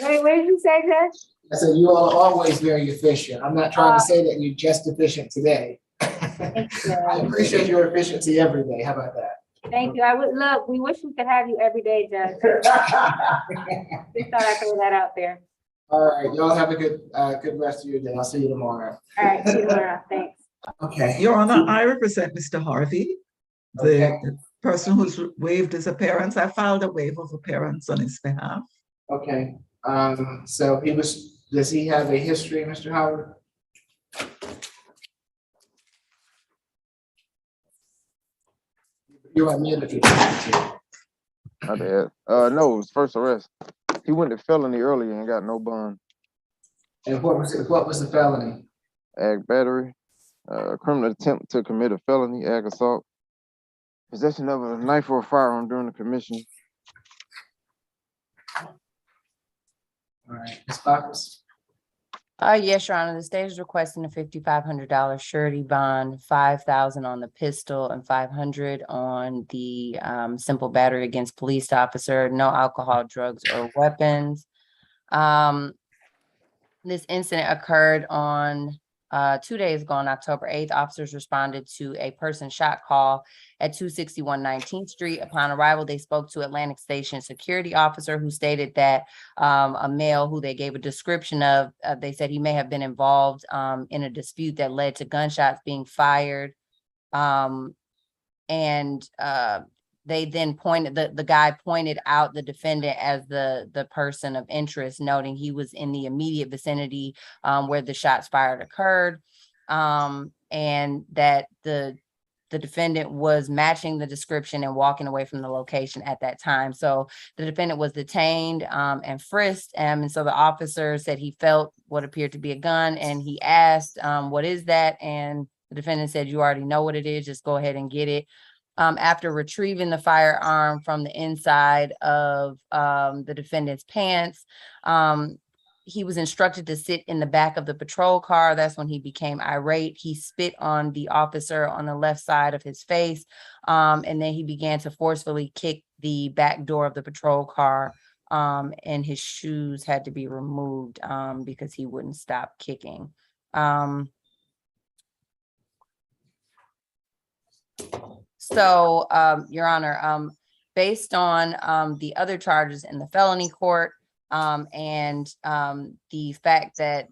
Wait, what did you say, Judge? I said you are always very efficient. I'm not trying to say that you're just efficient today. I appreciate your efficiency every day. How about that? Thank you. I would look, we wish we could have you every day, Judge. Just thought I'd throw that out there. All right, y'all have a good rest of your day. I'll see you tomorrow. All right, see you tomorrow. Thanks. Okay. Your Honor, I represent Mr. Harvey, the person who's waived his appearance. I filed a waiver of appearance on his behalf. Okay, so does he have a history, Mr. Howard? You're on mute if you're talking to. My bad. No, it was first arrest. He went to felony earlier and got no bond. And what was the felony? Ag battery, criminal attempt to commit a felony, ag assault, possession of a knife or a firearm during the commission. All right, Ms. Bacchus. Yes, Your Honor, the state is requesting a $5,500 surety bond, $5,000 on the pistol and $500 on the simple battery against police officer, no alcohol, drugs, or weapons. This incident occurred on 2 days ago on October 8th. Officers responded to a person shot call at 261 19th Street. Upon arrival, they spoke to Atlantic Station security officer who stated that a male who they gave a description of, they said he may have been involved in a dispute that led to gunshots being fired. They then the guy pointed out the defendant as the person of interest, noting he was in the immediate vicinity where the shots fired occurred, and that the defendant was matching the description and walking away from the location at that time. So the defendant was detained and frisked, and so the officer said he felt what appeared to be a gun, and he asked, "What is that?" And the defendant said, "You already know what it is. Just go ahead and get it." After retrieving the firearm from the inside of the defendant's pants, he was instructed to sit in the back of the patrol car. That's when he became irate. He spit on the officer on the left side of his face, and then he began to forcefully kick the back door of the patrol car, and his shoes had to be removed because he wouldn't stop kicking. So, Your Honor, based on the other charges in the felony court and the fact that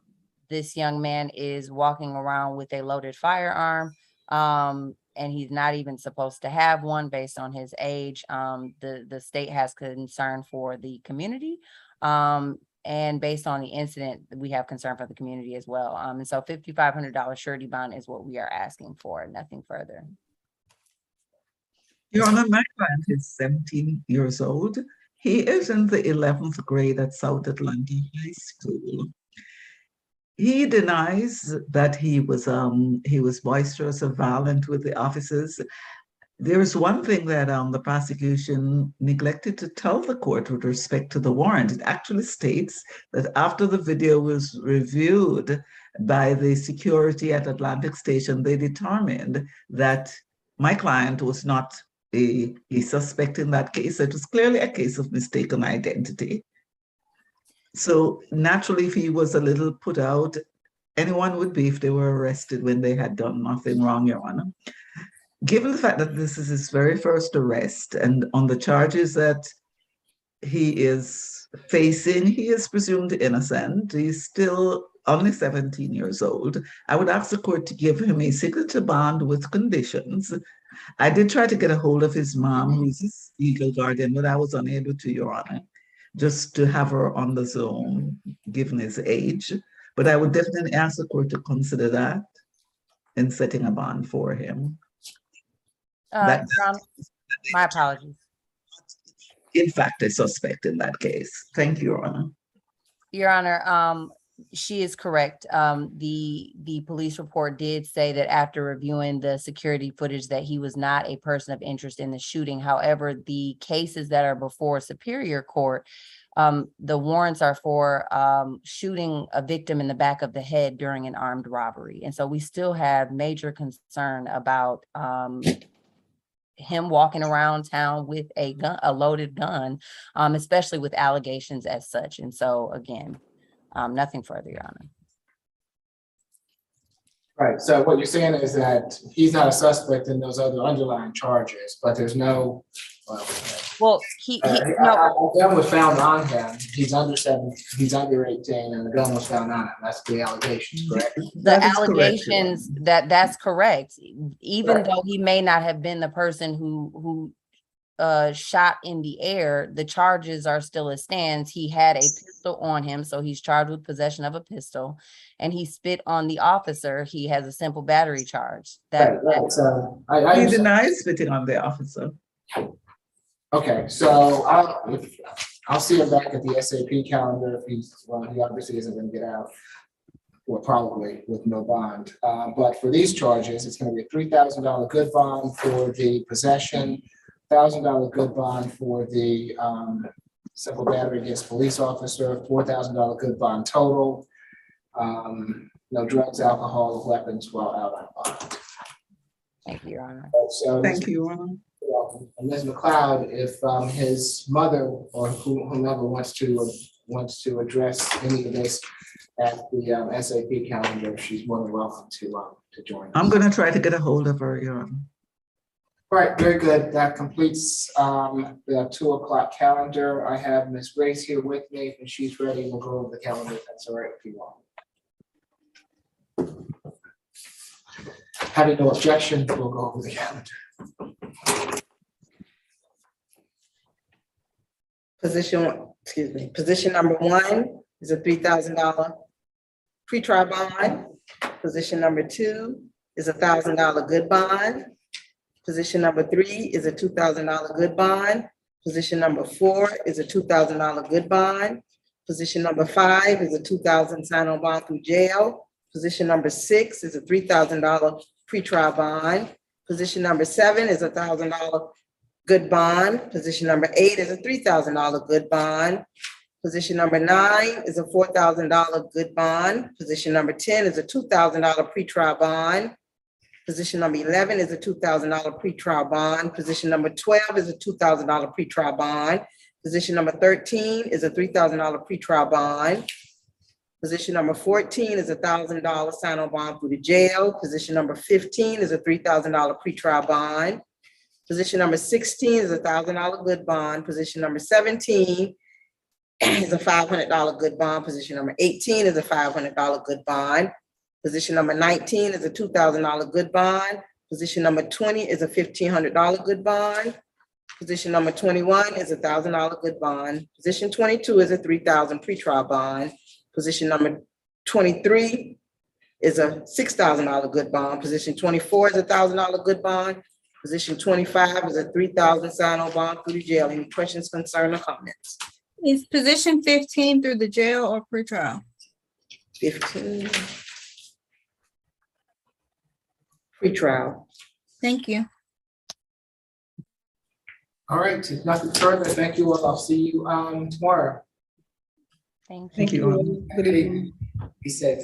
this young man is walking around with a loaded firearm and he's not even supposed to have one based on his age, the state has concern for the community. And based on the incident, we have concern for the community as well. And so $5,500 surety bond is what we are asking for, nothing further. Your Honor, my client is 17 years old. He is in the 11th grade at South Atlanta High School. He denies that he was boisterous or violent with the officers. There is one thing that the prosecution neglected to tell the court with respect to the warrant. It actually states that after the video was reviewed by the security at Atlantic Station, they determined that my client was not a suspect in that case. It was clearly a case of mistaken identity. So naturally, if he was a little put out, anyone would be if they were arrested when they had done nothing wrong, Your Honor. Given the fact that this is his very first arrest and on the charges that he is facing, he is presumed innocent. He's still only 17 years old. I would ask the court to give him a signature bond with conditions. I did try to get a hold of his mom, who's his legal guardian, but I was unable to, Your Honor, just to have her on the Zoom, given his age. But I would definitely ask the court to consider that in setting a bond for him. My apologies. In fact, a suspect in that case. Thank you, Your Honor. Your Honor, she is correct. The police report did say that after reviewing the security footage that he was not a person of interest in the shooting. However, the cases that are before Superior Court, the warrants are for shooting a victim in the back of the head during an armed robbery. And so we still have major concern about him walking around town with a gun, a loaded gun, especially with allegations as such. And so again, nothing further, Your Honor. Right, so what you're saying is that he's not a suspect in those other underlying charges, but there's no, Well, he no. a gun was found on him, he's under 18, and the gun was found on him, that's the allegations, correct? The allegations that's correct. Even though he may not have been the person who shot in the air, the charges are still as stands. He had a pistol on him, so he's charged with possession of a pistol, and he spit on the officer. He has a simple battery charge. Right, so He denies spitting on the officer. Okay, so I'll see him back at the SAP calendar if he obviously isn't gonna get out. Well, probably with no bond, but for these charges, it's gonna be a $3,000 good bond for the possession, $1,000 good bond for the simple battery against police officer, $4,000 good bond total. No drugs, alcohol, or weapons while out on bond. Thank you, Your Honor. So Thank you, Your Honor. and Ms. McLeod, if his mother or whomever wants to address any of this at the SAP calendar, she's more than welcome to join us. I'm gonna try to get a hold of her, Your Honor. All right, very good. That completes the 2 o'clock calendar. I have Ms. Grace here with me, and she's ready. We'll go over the calendar. If that's all right if you want. Having no objection, we'll go over the calendar. Position number 1 is a $3,000 pretrial bond. Position number 2 is a $1,000 good bond. Position number 3 is a $2,000 good bond. Position number 4 is a $2,000 good bond. Position number 5 is a $2,000 sign-on bond through jail. Position number 6 is a $3,000 pretrial bond. Position number 7 is a $1,000 good bond. Position number 8 is a $3,000 good bond. Position number 9 is a $4,000 good bond. Position number 10 is a $2,000 pretrial bond. Position number 11 is a $2,000 pretrial bond. Position number 12 is a $2,000 pretrial bond. Position number 13 is a $3,000 pretrial bond. Position number 14 is a $1,000 sign-on bond through the jail. Position number 15 is a $3,000 pretrial bond. Position number 16 is a $1,000 good bond. Position number 17 is a $500 good bond. Position number 18 is a $500 good bond. Position number 19 is a $2,000 good bond. Position number 20 is a $1,500 good bond. Position number 21 is a $1,000 good bond. Position 22 is a $3,000 pretrial bond. Position number 23 is a $6,000 good bond. Position 24 is a $1,000 good bond. Position 25 is a $3,000 sign-on bond through the jail. Any questions, concerns, or comments? Is position 15 through the jail or pretrial? 15. Pretrial. Thank you. All right, if nothing further, thank you all. I'll see you tomorrow. Thank you. Thank you. Good evening. Be safe.